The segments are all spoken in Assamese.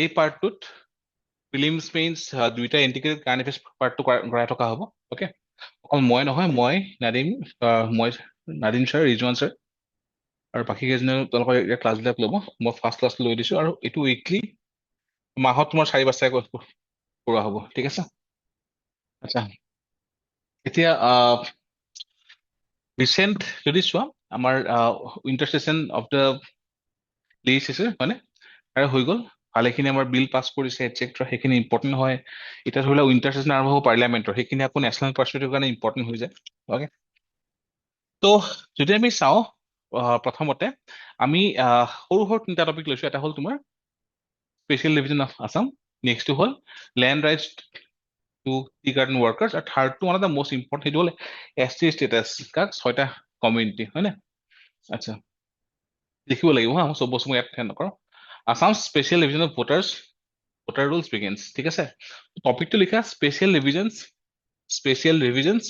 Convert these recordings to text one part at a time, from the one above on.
এই পাৰ্টটোত প্ৰিলিমছ মেইনছ দুইটা ইন্টিগ্ৰেটেড কাৰেণ্ট এফেয়াৰ্ছ পাৰ্টটো কৰাই থকা হ'ব ওকে অকল মই নহয় মই নাদিম ছাৰ ৰিজৱান ছাৰ আৰু বাকী কেইজনে তেওঁলোকৰ ক্লাছবিলাক ল'ব মই ফাৰ্ষ্ট ক্লাছ লৈ দিছোঁ আৰু এইটো উইকলি মাহত তোমাৰ 4 কৰোৱা হ'ব ঠিক আছে আচ্ছা এতিয়া ৰিচেণ্ট যদি চোৱা আমাৰ উইণ্টাৰ ছেশ্যন অফ দ্য লিজিছলেচাৰ হয়নে আৰু হৈ গ'ল ভালেখিনি আমাৰ বিল পাছ কৰিছে এটচেট্ৰা সেইখিনি ইম্পৰ্টেণ্ট হয় এতিয়া ধৰি লওক উইণ্টাৰ ছেশ্যন আৰম্ভ হ'ব পাৰ্লিয়ামেণ্টৰ সেইখিনি আকৌ নেশ্যনেল পাৰ্চপেক্টিভৰ কাৰণে ইম্পৰ্টেণ্ট হৈ যায় অ'কে তো যদি আমি চাওঁ প্ৰথমতে আমি সৰু সৰু 3টা টপিক লৈছোঁ এটা হ'ল তোমাৰ স্পেচিয়েল ডিভিজন অফ আছাম নেক্সটটো হ'ল land rights to tea garden workers আৰু থাৰ্ডটো one of the most important সেইটো হ'ল ST ষ্টেটাছ কাক 6টা কমিউনিটি হয়নে আচ্ছা লিখিব লাগিব হা চব বস্তু মই ইয়াত নকৰোঁ Assam special division of voter rolls begins ঠিক আছে টপিকটো লিখা special revisions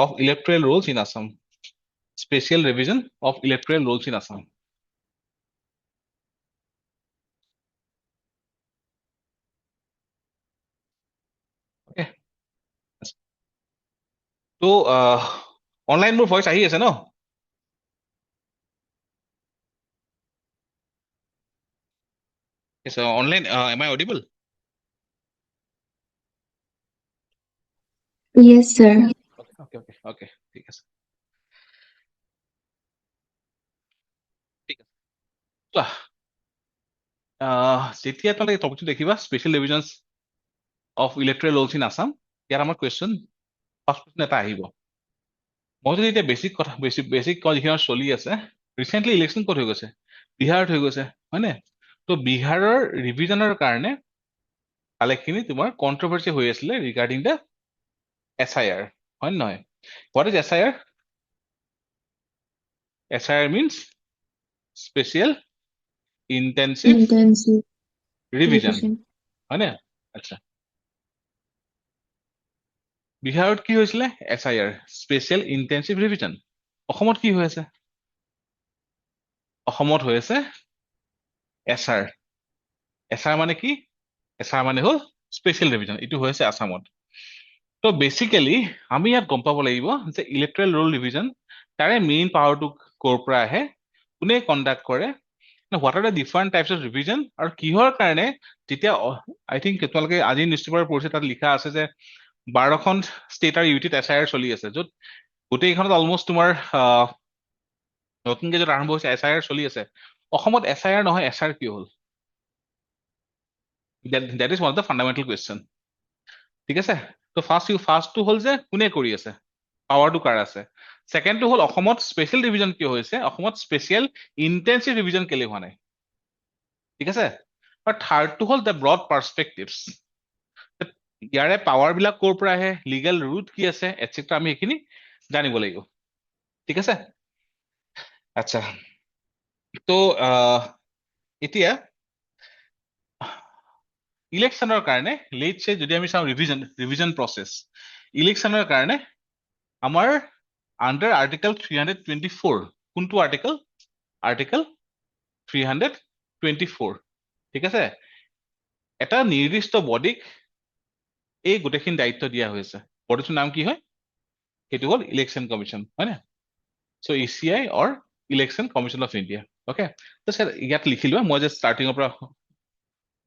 of electoral rolls in Assam special revision of electoral rolls in Assam okay তো অনলাইন মোৰ ভইচ আহি আছে ন online am I audible Yes, sir. Okay. ঠিক আছে ঠিক আছে চোৱা যেতিয়া তোমালোকে টপিকটো দেখিবা special divisions of electoral rolls in Assam ইয়াত আমাৰ কুৱেশ্যন ফাৰ্ষ্ট কুৱেশ্যন এটা আহিব মই যদি এতিয়া বেছিক যিখিনি চলি আছে ৰিচেণ্টলি ইলেকশ্যন ক'ত হৈ গৈছে বিহাৰত হৈ গৈছে হয়নে তো বিহাৰৰ ৰিভিজনৰ কাৰণে ভালেখিনি তোমাৰ কণ্ট্ৰভাৰ্চি হৈ আছিলে ৰিগাৰ্ডিং দ্য SIR হয় নে নহয় what is SIR SIR means special intensive Intensive revision revision. হয়নে আচ্ছা বিহাৰত কি হৈছিলে SIR স্পেচিয়েল ইণ্টেনচিভ ৰিভিজন অসমত কি হৈ আছে অসমত হৈ আছে SR মানে কি SR মানে হ'ল স্পেচিয়েল ৰিভিজন এইটো হৈ আছে আছামত তো বেচিকেলি আমি ইয়াত গম পাব লাগিব যে ইলেক্ট্ৰেল ৰুল ৰিভিজন তাৰে মেইন পাৱাৰটো ক'ৰ পৰা আহে কোনে কণ্ডাক্ট কৰে what are the different types of revision আৰু কিহৰ কাৰণে যেতিয়া আই থিংক তোমালোকে আজি নিউজ পেপাৰ পঢ়িছে তাত লিখা আছে যে 12খন ষ্টেট আৰু ইউটিত SIR চলি আছে য'ত গোটেইখনত অলমষ্ট তোমাৰ নতুনকে য'ত আৰম্ভ হৈছে SIR চলি আছে অসমত SIR নহয় SR কিয় হ'ল that is one of the fundamental question ঠিক আছে তো ফাৰ্ষ্টটো হ'ল যে কোনে কৰি আছে পাৱাৰটো কাৰ আছে ছেকেণ্ডটো হ'ল অসমত স্পেচিয়েল ডিভিজন কিয় হৈছে অসমত স্পেচিয়েল ইণ্টেনচিভ ৰিভিজন কেলে হোৱা নাই ঠিক আছে আৰু থাৰ্ডটো হ'ল দ্য ব্ৰড পাৰ্চপেক্টিভছ ইয়াৰে পাৱাৰ বিলাক ক'ৰ পৰা আহে লিগেল ৰুট কি আছে এটচেট্ৰা আমি সেইখিনি জানিব লাগিব ঠিক আছে আচ্ছা তো এতিয়া ইলেকশ্যনৰ কাৰণে লেটছে যদি আমি চাওঁ ৰিভিজন প্ৰচেছ ইলেকশ্যনৰ কাৰণে আমাৰ আণ্ডাৰ আৰ্টিকল 324 কোনটো আৰ্টিকল 324 ঠিক আছে এটা নিৰ্দিষ্ট বডিক এই গোটেইখিনি দায়িত্ব দিয়া হৈছে বডিটোৰ নাম কি হয় সেইটো হ'ল ইলেকশ্যন কমিশ্যন হয় নে চ' ECI or election commission of India okay তো ইয়াত লিখি লোৱা মই যে ষ্টাৰ্টিঙৰ পৰা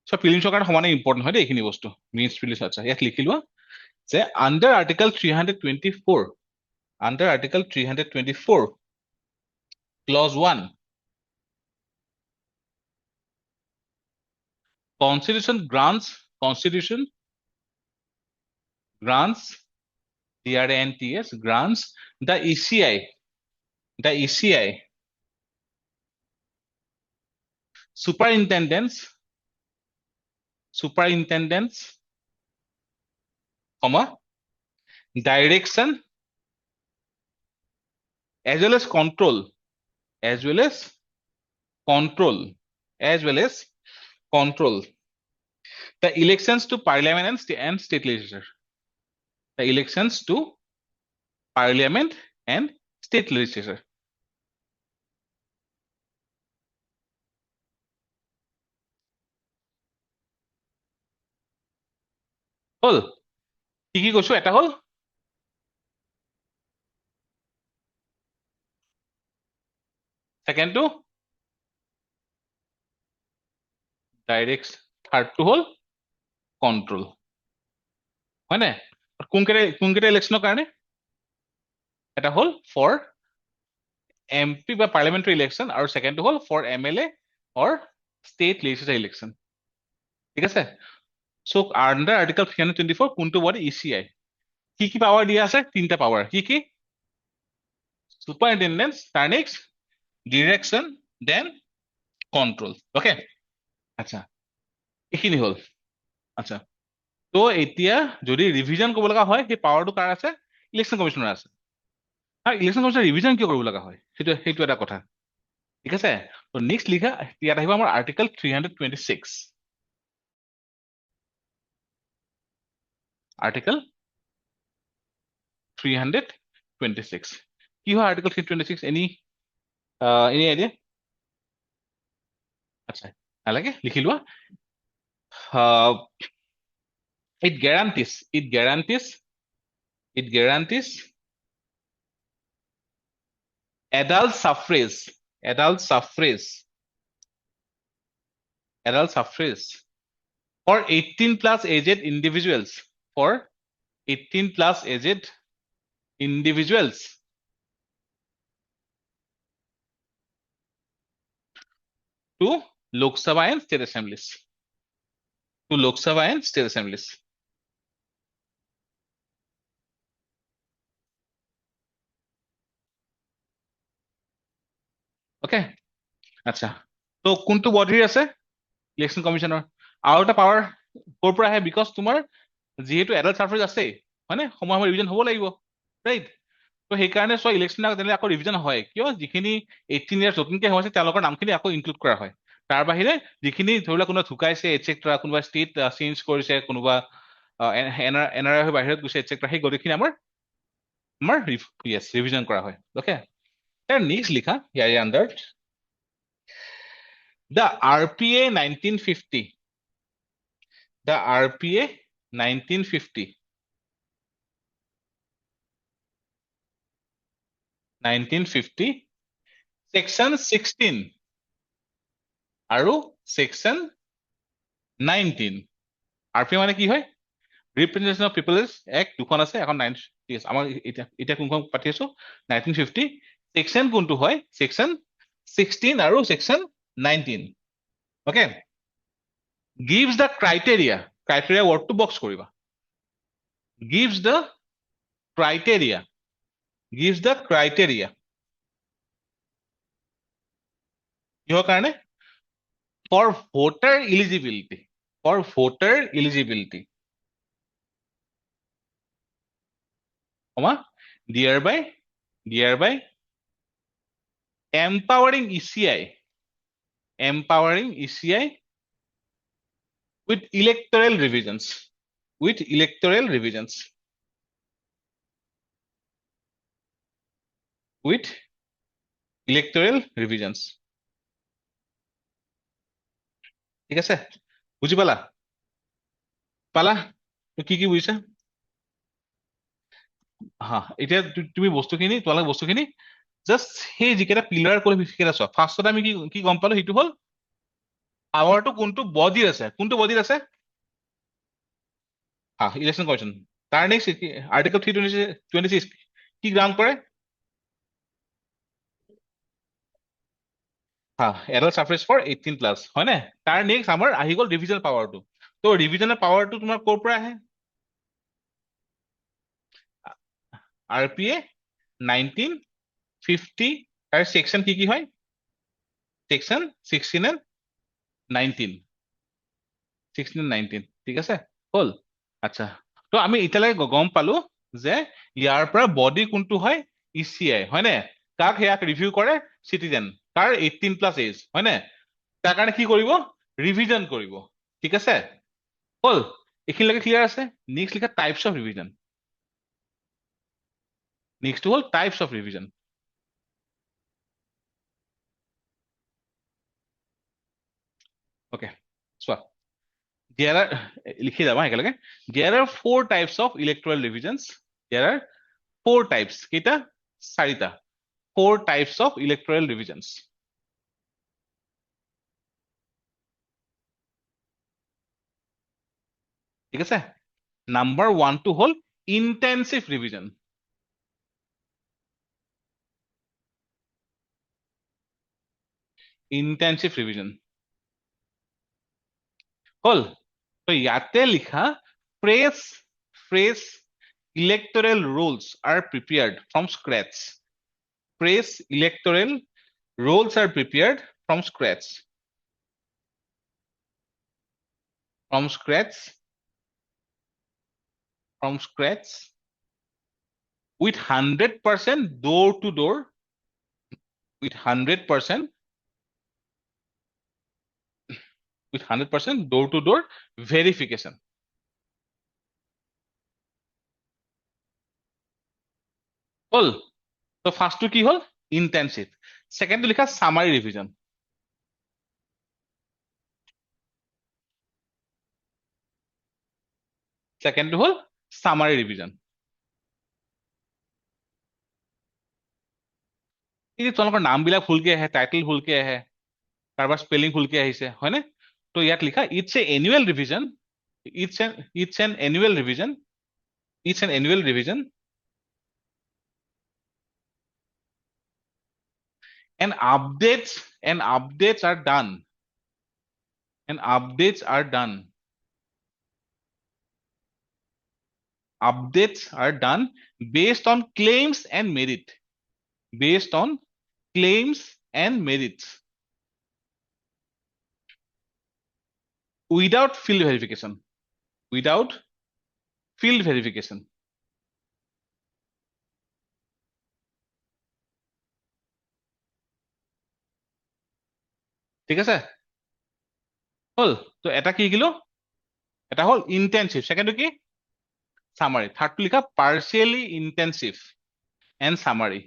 চ' প্ৰিলিমছৰ কাৰণে সমানে ইম্পৰ্টেণ্ট হয় দেই এইখিনি বস্তু মেইনছ প্ৰিলিমছ আচ্ছা ইয়াত লিখি লোৱা যে under article 324 clause 1 Constitution grants GRANTS grants the ECI superintendents direction as well as control the elections to parliament and state legislature the elections to parliament and state legislature হল কি কৈছো এটা হল সেকেন্ডটো ডাইৰেক্ট থাৰ্ডটো হল কন্ট্ৰোল হয় নাই কোনকেইটা ইলেকশ্যনৰ কাৰণে এটা হল ফৰ MP বা পাৰ্লিয়ামেণ্টাৰী ইলেকশ্যন আৰু সেকেন্ডটো হল for MLA or state legislative election ঠিক আছে সো আন্ডাৰ আৰ্টিকল 324 কোনটো বডি ECI কি পাৱাৰ দিয়া আছে তিনটা পাৱাৰ কি superintendence তাৰ next direction then control okay আচ্ছা এইখিনি হল আচ্ছা তো এতিয়া যদি ৰিভিজন কৰিব লগা হয় সেই পাৱাৰটো কাৰ আছে ইলেকশ্যন কমিশনৰ আছে আৰু ইলেকশ্যন কমিশনৰ ৰিভিজন কিয় কৰিব লগা হয় সেইটো এটা কথা ঠিক আছে তো নেক্সট লিখা ইয়াত আহিব আমাৰ আৰ্টিকল 326 আৰ্টিকল 326 কি হয় আৰ্টিকল 326 এনি আইডিয়া আচ্ছা নালাগে লিখি লোৱা it guarantees adult suffrage for 18 plus aged individuals for 18 plus aged individuals to Lok Sabha and state assemblies okay আচ্ছা তো কোনটো বডিৰ আছে ইলেকশ্যন কমিশনৰ আৰু এটা পাৱাৰ ক'ৰ পৰা আহে বিকজ তোমাৰ যিহেতু এডাল্ট সাফ্ৰেজ আছে হয়নে সময় ৰিভিজন হ'ব লাগিব ৰাইট তো সেইকাৰণে চোৱা ইলেকশ্যন তেনেহ'লে আকৌ ৰিভিজন হয় কিয় যিখিনি 18 ইয়াৰ্ছ নতুনকৈ হৈছে তেওঁলোকৰ নামখিনি আকৌ ইনক্লুড কৰা হয় তাৰ বাহিৰে যিখিনি ধৰি লোৱা কোনোবা ঢুকাইছে এটচেট্ৰা কোনোবা ষ্টেট চেঞ্জ কৰিছে কোনোবা NRI হৈ বাহিৰত গৈছে এটচেট্ৰা সেই গোটেইখিনি আমাৰ ৰিভিজন কৰা হয় অ'কে নেক্সট লিখা ইয়াৰে আণ্ডাৰ The RPA 1950 section 16 আৰু section 19 RPA মানে কি হয় Representation of People's Act দুখন আছে এখন 9 আমাৰ এতিয়া কোনখন পাতি আছো 1950 section কোনটো হয় section 16 আৰু section 19 okay gives the criteria word to box কৰিবা gives the criteria কিহৰ কাৰণে for voter eligibility thereby empowering ECI with electoral revisions ঠিক আছে বুজি পালা কি বুজিছা হা এতিয়া তুমি তোমালোকে বস্তুখিনি জাষ্ট সেই যিকেইটা পিলাৰ কৰি সেইকেইটা চোৱা ফাৰ্ষ্টত আমি কি গম পালো সেইটো হ'ল পাৱাৰটো কোনটো বডিৰ আছে হা ইলেকশ্যন কমিশ্যন তাৰ নেক্সট আৰ্টিকল 326 কি গ্ৰাউণ্ড কৰে হা এডাল্ট সাফ্ৰেজ ফৰ 18 প্লাছ হয় নে তাৰ নেক্সট আমাৰ আহি গ'ল ৰিভিজন পাৱাৰটো তো ৰিভিজনৰ পাৱাৰটো তোমাৰ ক'ৰ পৰা আহে RPA 1950 তাৰ সেকশন কি হয় সেকশন 16 and 19 ঠিক আছে হল আচ্ছা তো আমি এতিয়ালৈকে গম পালো যে ইয়াৰ পৰা বডি কোনটো হয় ECI হয় নে কাক ইয়াক ৰিভিউ কৰে সিটিজেন তাৰ 18 প্লাছ এজ হয় নে তাৰ কাৰণে কি কৰিব ৰিভিজন কৰিব ঠিক আছে হল এইখিনিলৈকে ক্লিয়াৰ আছে নেক্সট লিখা types of revision next hall types of revision okay চোৱা There are লিখি যাবা একেলগে there are four types of electoral revisions. There are four types. কেইটা? চাৰিটা. Four types of electoral revisions. ঠিক আছে? Number 1 টো হ'ল intensive revision. Intensive revision. হল? তো ইয়াতে লিখা phrase electoral rolls are prepared from scratch. Phrase electoral rolls are prepared from scratch. From scratch. From scratch. With 100% door to door. With 100%. With 100% door to door verification. হল? তো ফার্স্ট কি হল? ইন্টেনসিভ. সেকেন্ড লিখা সামারি রিভিজন. সেকেন্ড হল সামারি রিভিজন. এই তোমালোকৰ নামবিলাক ভুলকে আহে, টাইটেল ভুলকে আহে, কাৰোবাৰ স্পেলিং ভুলকে আহিছে, হয়নে? তো ইয়াত লিখা it's a annual revision. It's an annual revision. It's an annual revision. And updates are done. And updates are done. Updates are done based on claims and merit. Based on claims and merits. Without field verification. Without field verification. ঠিক আছে? হল? তো এটা কি গিলো? এটা হল ইন্টেনসিভ. সেকেন্ড কি? সামারি. থার্ড লিখা partially intensive and summary.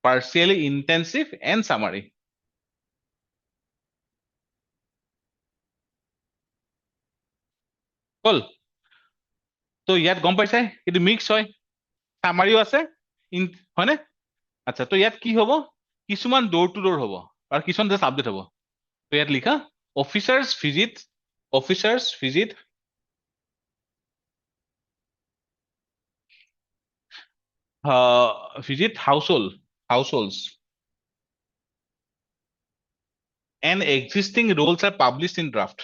Partially intensive and summary. হল? তো ইয়াত গম পাইছে কিন্তু মিক্স হয়, সামারিও আছে, হয়নে? আচ্ছা, তো ইয়াত কি হব? কিছুমান ডোর টু ডোর হব আর কিছুমান জাস্ট আপডেট হব. তো ইয়াত লিখা officers visit visit households and existing roles are published in draft.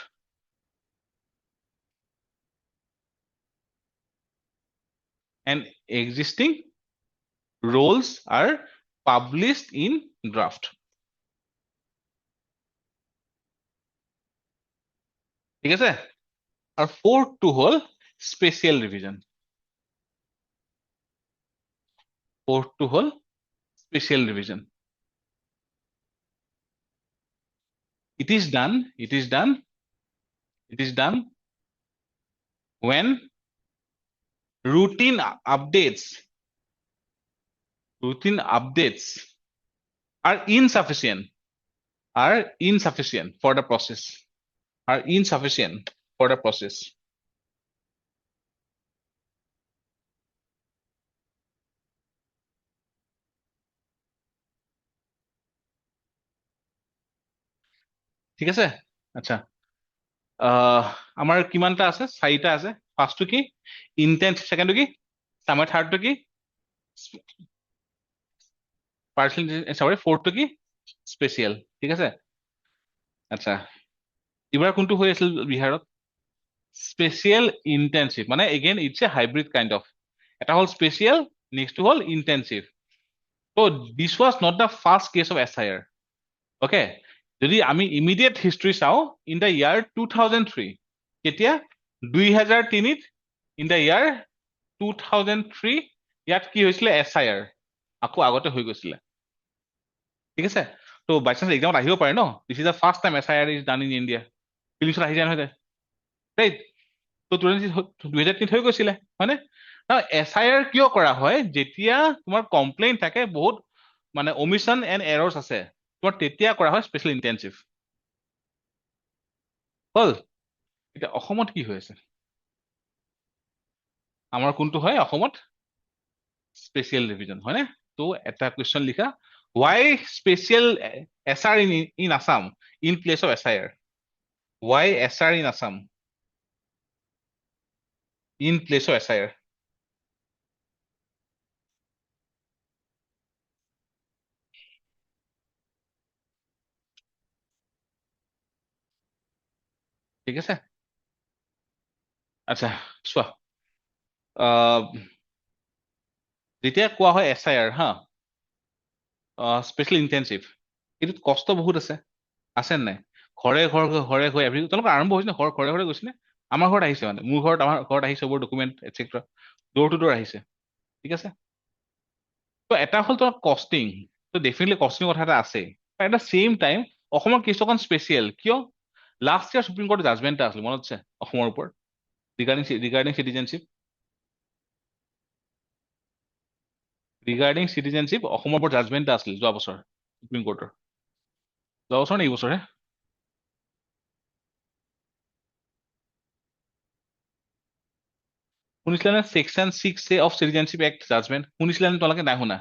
And existing roles are published in draft. ঠিক আছে? আর ফোর্থ টু হল স্পেশাল রিভিজন. Fourth to হল special revision. It is done when routine updates are insufficient for the process. ঠিক আছে? আচ্ছা, আমাৰ কিমানটা আছে? 4টা আছে. ফার্স্টটো কি? ইন্টেনসিভ. সেকেন্ডটো কি? সামারি. থার্ডটো কি? Partial summary. ফোর্থটো কি? স্পেশাল. ঠিক আছে? আচ্ছা, এবাৰ কোনটো হৈ আছিল বিহাৰত? Special intensive. মানে again it's a hybrid kind of. এটা হল স্পেশাল, নেক্সট হল ইন্টেনসিভ. তো this was not the first case of SIR. Okay, যদি আমি ইমিডিয়েট হিষ্ট্ৰী চাওঁ, ইন দ্য ইয়াৰ 2003, কেতিয়া? 2003 ইন দ্য ইয়াৰ 2003 ইয়াত কি হৈছিলে? SIR আকৌ আগতে হৈ গৈছিলে. ঠিক আছে? তো বাই চান্স এক্সামত আহিব পাৰে ন, this is the first time SIR is done in India. ফিলিমছত আহি যায় নহয়, ৰাইট? তো 2003 হৈ গৈছিলে, হয়নে? SIR কিয় কৰা হয়? যেতিয়া তোমাৰ কমপ্লেইন থাকে, বহুত মানে অমিশন এণ্ড এৰৰ্ছ আছে, তোমাৰ তেতিয়া কৰা হয় স্পেচিয়েল ইণ্টেনচিভ হ'ল এতিয়া অসমত কি হৈ আছে আমাৰ কোনটো হয় অসমত স্পেচিয়েল ৰিভিজন হয়নে তো এটা কুৱেশ্যন লিখা why special SR in Assam in place of SIR why SR in Assam in place of SIR ঠিক আছে আচ্ছা চোৱা যেতিয়া কোৱা হয় SIR হা স্পেচিয়েল ইণ্টেনচিভ এইটোত কষ্ট বহুত আছে নাই ঘৰে তেওঁলোকে আৰম্ভ হৈছে নে ঘৰে গৈছিলে আমাৰ ঘৰত আহিছে মানে মোৰ ঘৰত আমাৰ ঘৰত আহিছে চবৰ document etcetera door to door আহিছে ঠিক আছে তো এটা হ'ল তোমাৰ কষ্টিং তো ডেফিনেটলি কষ্টিং কথা এটা আছে এট দ্য ছেইম টাইম অসমৰ কেছটো অকণ স্পেচিয়েল কিয় লাষ্ট ইয়াৰ সুপ্ৰিম কোৰ্টৰ জাজমেণ্ট এটা আছিল মনত আছে অসমৰ ওপৰত ৰিগাৰ্ডিং চিটিজেনশ্বিপ অসমৰ ওপৰত জাজমেণ্ট এটা আছিল যোৱা বছৰ সুপ্ৰিম কোৰ্টৰ যোৱা বছৰ নে এই বছৰহে শুনিছিলে নে section 6A of citizenship act judgement শুনিছিলে নে তোমালোকে নাই শুনা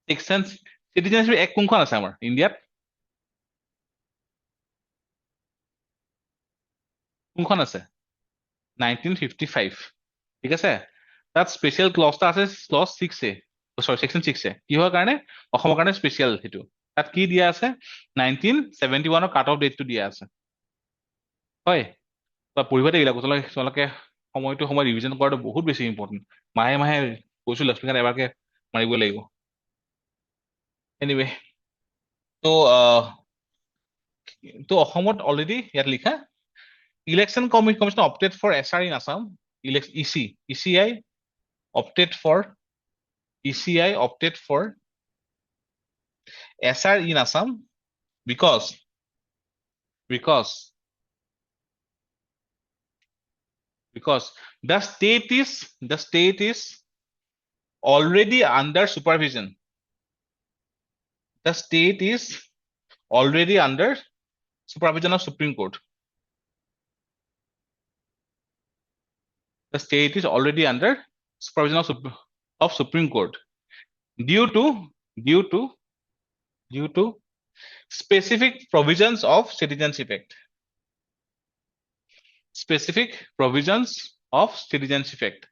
ছেকশ্যন চিটিজেনশ্বিপ এক্ট কোনখন আছে আমাৰ ইণ্ডিয়াত কোনখন আছে 1955 ঠিক আছে তাত স্পেচিয়েল ক্লজ এটা আছে ক্লজ 6A চৰি ছেকশ্যন 6A কিহৰ কাৰণে অসমৰ কাৰণে স্পেচিয়েল সেইটো তাত কি দিয়া আছে 1971 কাট অফ ডেটটো দিয়া আছে হয় পঢ়িব লাগিলে তোমালোকে সময় ৰিভিজন কৰাটো বহুত বেছি ইম্পৰ্টেণ্ট মাহে কৈছো লক্ষ্মীকান্ত এবাৰকে মাৰিব লাগিব এনিৱে তো তো অসমত অলৰেডি ইয়াত লিখা election commission opted for SR in Assam ECI opted for SR in Assam because the state is already under supervision. The state is already under supervision of Supreme Court. The state is already under supervision of Supreme Court due to specific provisions of Citizenship Act. Specific provisions of Citizenship Act.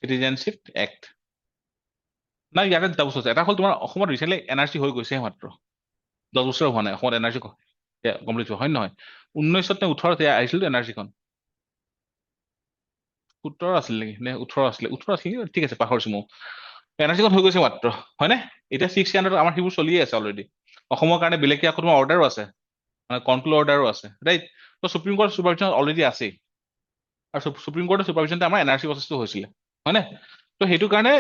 Citizenship Act. না ইয়াতে দুটা বস্তু আছে এটা হ'ল তোমাৰ অসমত ৰিচেণ্টলি NRC হৈ গৈছে মাত্ৰ 10 বছৰ হোৱা নাই অসমত NRC কমপ্লিট হয় নহয় 19ত নে 18ত আহিছিল NRCখন 17 আছিল নেকি নে 18 আছিল ঠিক আছে পাহৰিছো মই NRCখন হৈ গৈছে মাত্ৰ হয়নে এতিয়া 6 ইয়াৰত আমাৰ সেইবোৰ চলিয়ে আছে অলৰেডি অসমৰ কাৰণে বেলেগকে আকৌ তোমাৰ অৰ্ডাৰো আছে মানে কন্ট্ৰোল অৰ্ডাৰো আছে ৰাইট তো সুপ্ৰিম কোৰ্ট সুপাৰভিজন অলৰেডি আছে আৰু সুপ্ৰিম কোৰ্টৰ সুপাৰভিজনতে আমাৰ NRC প্ৰচেছটো হৈছিলে হয়নে তো সেইটো কাৰণে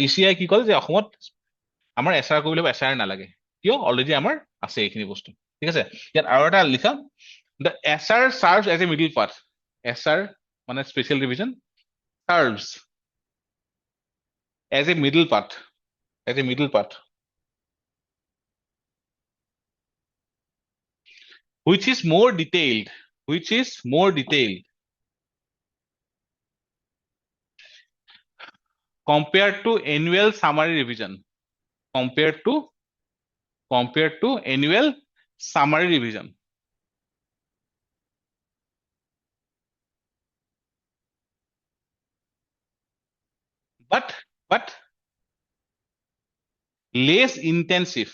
ECI কি ক'লে যে অসমত আমাৰ SR কৰিবলৈ SR নালাগে কিয় অলৰেডি আমাৰ আছে এইখিনি বস্তু ঠিক আছে ইয়াত আৰু এটা লিখা the SR serves as a middle path SR মানে special revision serves as a middle path which is more detailed compared to annual summary revision but less intensive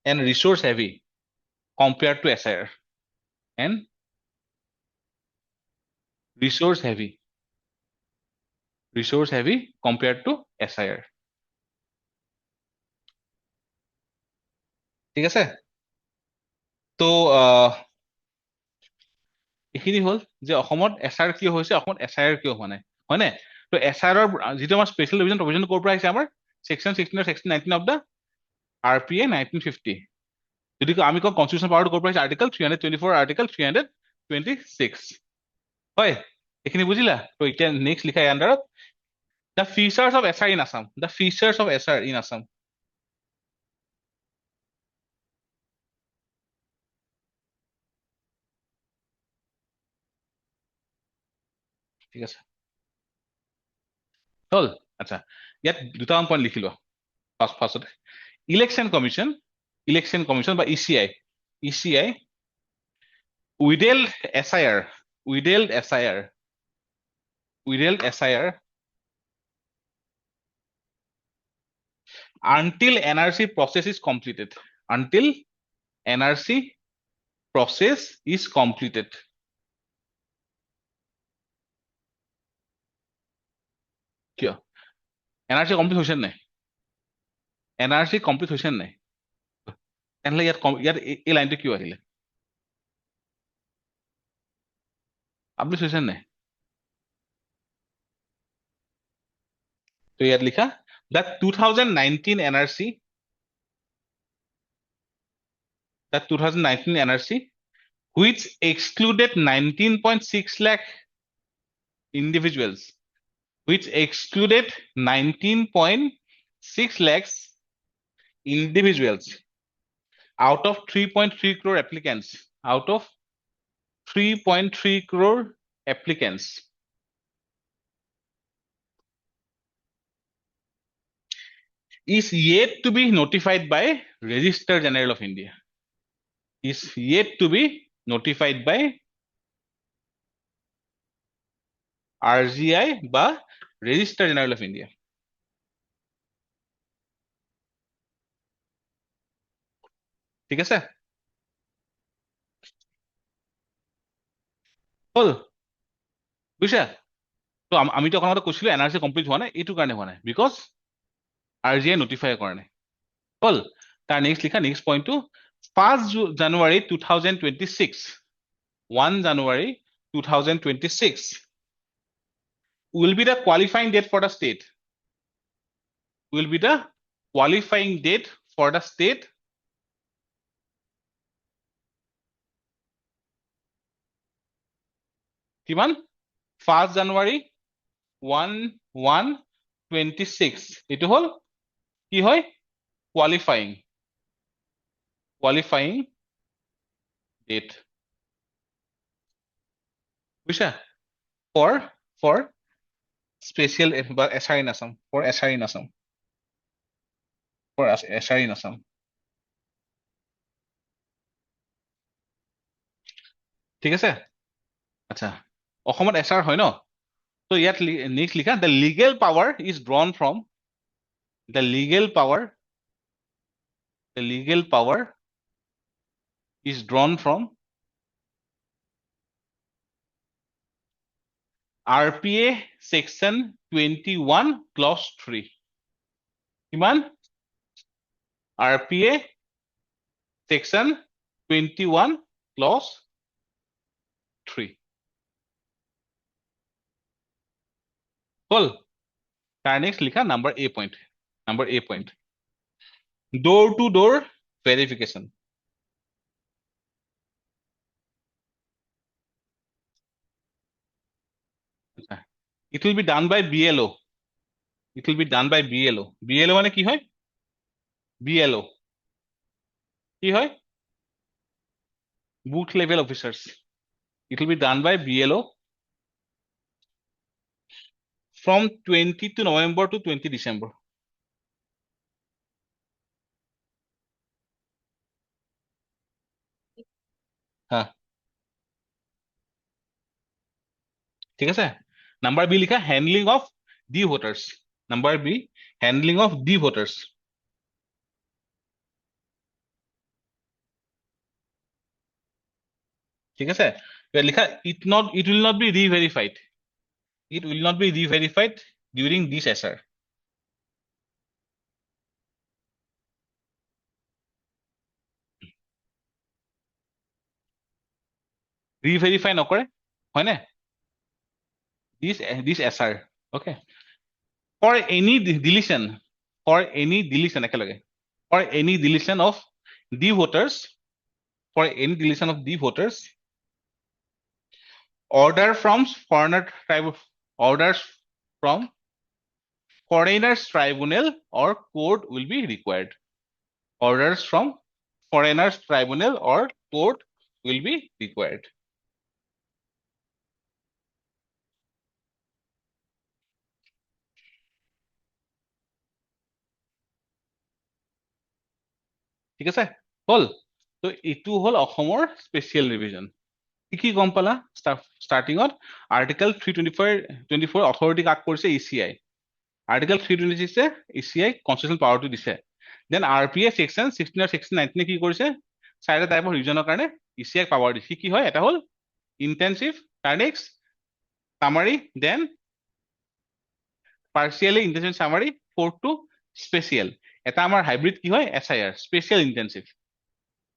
and resource heavy compared to SIR and resource heavy compared to SIR ঠিক আছে তো এইখিনি হ'ল যে অসমত SR কিয় হৈছে অসমত SIR কিয় হোৱা নাই হয়নে তো এছআইআৰৰ যিটো আমাৰ স্পেচিয়েল ডিভিজন প্ৰভিজন ক'ৰ পৰা আহিছে আমাৰ সেকশন 16 আৰু সেকশন 19 অফ দা RPA 1950 যদি আমি কওঁ কনষ্টিটিউচন পাৱাৰটো ক'ৰ পৰা আহিছে আৰ্টিকল 324 আৰ্টিকল 326 হয় এইখিনি বুজিলা তো এতিয়া নেক্সট লিখা ইয়াৰ আণ্ডাৰত the features of SR in Assam the features of SR in Assam ঠিক আছে হ'ল আচ্ছা ইয়াত দুটামান পইণ্ট লিখি লোৱা ফাৰ্ষ্টতে ইলেকশ্যন কমিশ্যন বা ECI withheld SIR withheld SIR until NRC process is completed until NRC process is completed কিয় NRC কমপ্লিট হৈছে নাই NRC কমপ্লিট হৈছে নাই তেনেহ'লে ইয়াত এই লাইনটো কিয় আহিলে পাব্লিছ হৈছে নাই তো ইয়াত লিখা the 2019 NRC which excluded 19.6 lakh individuals which excluded 19.6 lakhs individuals out of 3.3 crore applicants out of 3.3 crore applicants is yet to be notified by Registrar General of India is yet to be notified by RGI বা Registrar General of India ঠিক আছে হল বুঝছা তো আমিতো অকণমান কৈছিলো এনআৰচি কমপ্লিট হোৱা নাই এইটো কাৰণে হোৱা নাই বিকজ RGI notify কৰা নাই হল তাৰ নেক্সট লিখা নেক্সট পইণ্টটো 1 January 2026 1 January 2026 will be the qualifying date for the state will be the qualifying date for the state কিমান 1 January 1/1/26 এইটো হল কি হয় qualifying date বুঝছা for special বা SR in Assam for SR in Assam for SR in Assam ঠিক আছে আচ্ছা অসমত SR হয় ন তো ইয়াত নেক্সট লিখা the legal power is drawn from the legal power is drawn from RPA section 21 clause 3 কিমান RPA section 21 clause 3 হল তাৰ নেক্সট লিখা number A point door to door verification it will be done by BLO BLO মানে কি হয় BLO কি হয় booth level officers it will be done by BLO from 20 November to 20 December হ্যাঁ ঠিক আছে নাম্বার বি লিখা handling of the voters number B handling of the voters ঠিক আছে লিখা it will not be re-verified during this SR re-verify নকৰে হয়নে this SR Okay. For any deletion, একেলগে, for any deletion of the voters, for any deletion of the voters, order from foreigner tribe, orders from foreigners tribunal or court will be required. Orders from foreigners tribunal or court will be required. ঠিক আছে হল তো এইটো হল অসমৰ স্পেচিয়েল ৰিভিজন কি গম পালা ষ্টাৰ্টিঙত আৰ্টিকেল 324 অথৰিটি কাক কৰিছে ইচিআই আৰ্টিকেল 326 ইচিআই কনষ্টিটিউচনেল পাৱাৰটো দিছে দেন আৰপিএ সেকশন 16 আৰু সেকশন 19 কি কৰিছে চাৰিটা টাইপৰ ৰিভিজনৰ কাৰণে ইচিআই পাৱাৰ দিছে কি হয় এটা হল ইন্টেনসিভ তাৰ next summary then partially intensive summary fourth to special এটা আমাৰ হাইব্ৰিড কি হয় এসআইআৰ স্পেচিয়েল ইন্টেনসিভ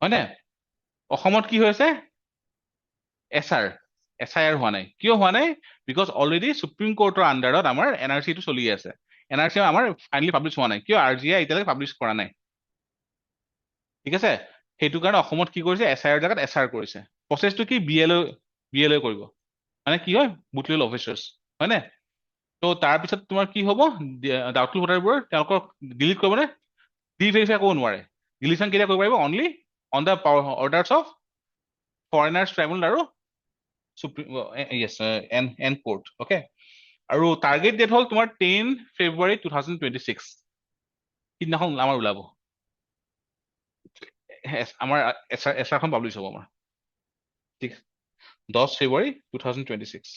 হয় না অসমত কি হৈছে এসআইআৰ হোৱা নাই কিয় হোৱা নাই বিকজ অলৰেডি সুপ্ৰিম কোৰ্টৰ আন্ডাৰত আমাৰ এনআৰসি টো চলি আছে এনআৰসি আমাৰ ফাইনালি পাব্লিছ হোৱা নাই কিয় আৰজিআই এতিয়ালৈকে পাব্লিছ কৰা নাই ঠিক আছে সেইটো কাৰণে অসমত কি কৰিছে এসআইআৰ জাগাত এসআৰ কৰিছে প্ৰসেছটো কি বিএলএ কৰিব মানে কি হয় বুথ লেভেল অফিচাৰ্ছ হয় নে তো তাৰপিছত তোমাৰ কি হ'ব ডাউটফুল ভোটাৰবোৰ তেওঁলোকক ডিলিট কৰিব নে ডিভেৰিফাই কৰিব নোৱাৰে ডিলিশ্যন কেতিয়া কৰিব পাৰিব only on the orders of foreigners tribunal আৰু এন কোৰ্ট অকে আৰু টাৰ্গেট ডেট হ'ল তোমাৰ 10 ফেব্ৰুৱাৰী 2026 সিদিনাখন আমাৰ ওলাব আমাৰ এছআৰখন পাব্লিছ হ'ব আমাৰ ঠিক 10 ফেব্ৰুৱাৰী 2026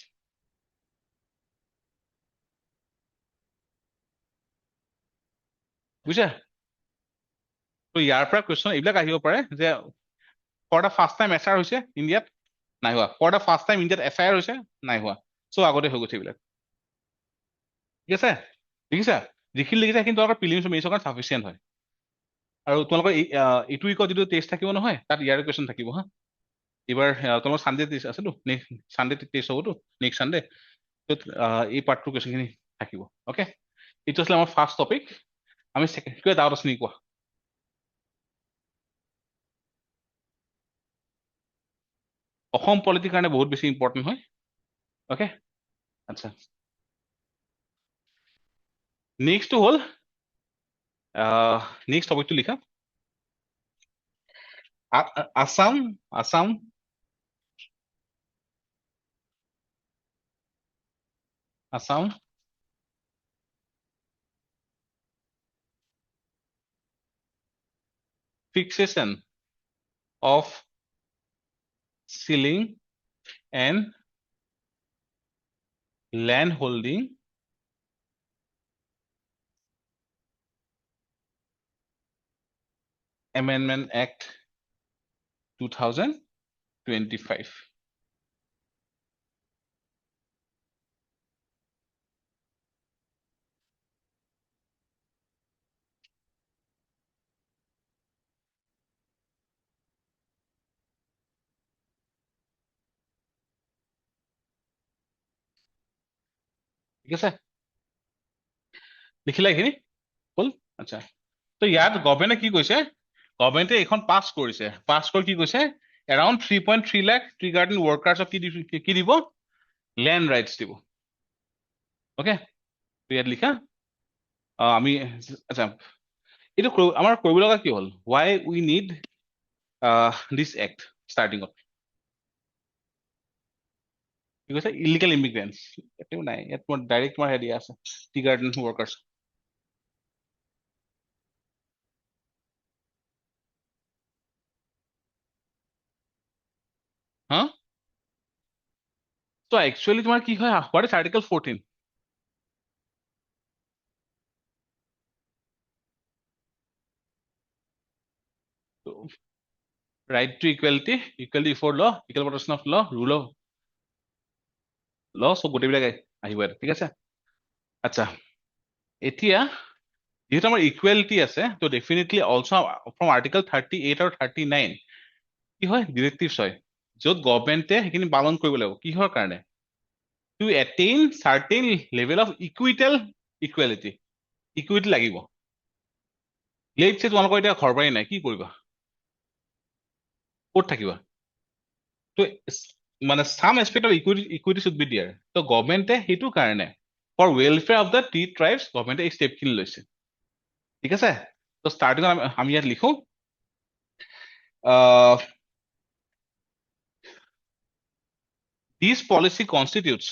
বুজিছা তো ইয়াৰ পৰা কুৱেশ্যন এইবিলাক আহিব পাৰে যে ফৰ দ্য ফাৰ্ষ্ট টাইম এছআৰ হৈছে ইণ্ডিয়াত নাই হোৱা ফৰ দ্য ফাৰ্ষ্ট টাইম ইণ্ডিয়াত এছআইআৰ হৈছে নাই হোৱা চ' আগতে হৈ গৈছে এইবিলাক ঠিক আছে দেখিছা যিখিনি লিখিছা সেইখিনি তোমালোকৰ প্ৰিলিমছ মেইনছৰ কাৰণে চাফিচিয়েণ্ট হয় আৰু তোমালোকৰ এইটো উইকত যিটো টেষ্ট থাকিব নহয় তাত ইয়াৰ কুৱেশ্যন থাকিব হা এইবাৰ তোমাৰ চানডে টেষ্ট আছেতো নেক্সট চানডে টেষ্ট হ'বতো নেক্সট চানডে এই পাৰ্টটোৰ কুৱেশ্যনখিনি থাকিব অ'কে এইটো আছিলে আমাৰ ফাৰ্ষ্ট টপিক আমি কিবা ডাউট আছে নেকি কোৱা অসম পলিটিৰ কাৰণে বহুত বেছি ইম্পৰ্টেণ্ট হয় অ'কে আচ্ছা নেক্সটটো হ'ল নেক্সট টপিকটো লিখা Assam Assam Assam fixation of ceiling and land holding Amendment Act 2025 ঠিক আছে লিখিলা এইখিনি হ'ল আচ্ছা তো ইয়াত গভৰ্ণমেণ্টে কি কৈছে গভৰ্ণমেণ্টে এইখন পাছ কৰিছে পাছ কৰি কি কৈছে এৰাউণ্ড 3.3 লাখ টি গাৰ্ডেন ৱৰ্কাৰ্ছক কি দিব লেণ্ড ৰাইটছ দিব অ'কে তো ইয়াত লিখা আমি আচ্ছা এইটো আমাৰ কৰিব লগা কি হ'ল ৱাই উই নিড দিছ এক্ট ষ্টাৰ্টিঙত কি কৈছে ইলিগেল ইমিগ্ৰেণ্টছ একো নাই ইয়াত তোমাৰ ডাইৰেক্ট তোমাৰ হেৰি আছে টি গাৰ্ডেন ৱৰ্কাৰ্ছ হা তো একচুৱেলি তোমাৰ কি হয় what is article 14 right to equality equality before law equal protection of law rule of law সব গোটেইবিলাক আহিব ইয়াত ঠিক আছে আচ্ছা এতিয়া যেহেতু আমাৰ ইকুৱেলিটি আছে তো ডেফিনেটলি অলছ ফ্ৰম আৰ্টিকেল 38 আৰু 39 কি হয় ডিৰেক্টিভছ হয় য'ত গভৰ্ণমেণ্টে সেইখিনি পালন কৰিব লাগিব কিহৰ কাৰণে to attain certain level of equality equity লাগিব লেটছ সে তোমালোকৰ এতিয়া ঘৰ বাৰী নাই কি কৰিবা ক'ত থাকিবা তো মানে some aspect of equity should be there তো গভৰ্ণমেণ্টে সেইটো কাৰণে for welfare of the tea tribes গভৰ্ণমেণ্টে এই ষ্টেপ খিনি লৈছে ঠিক আছে তো ষ্টাৰ্টিং আমি ইয়াত লিখো This policy constitutes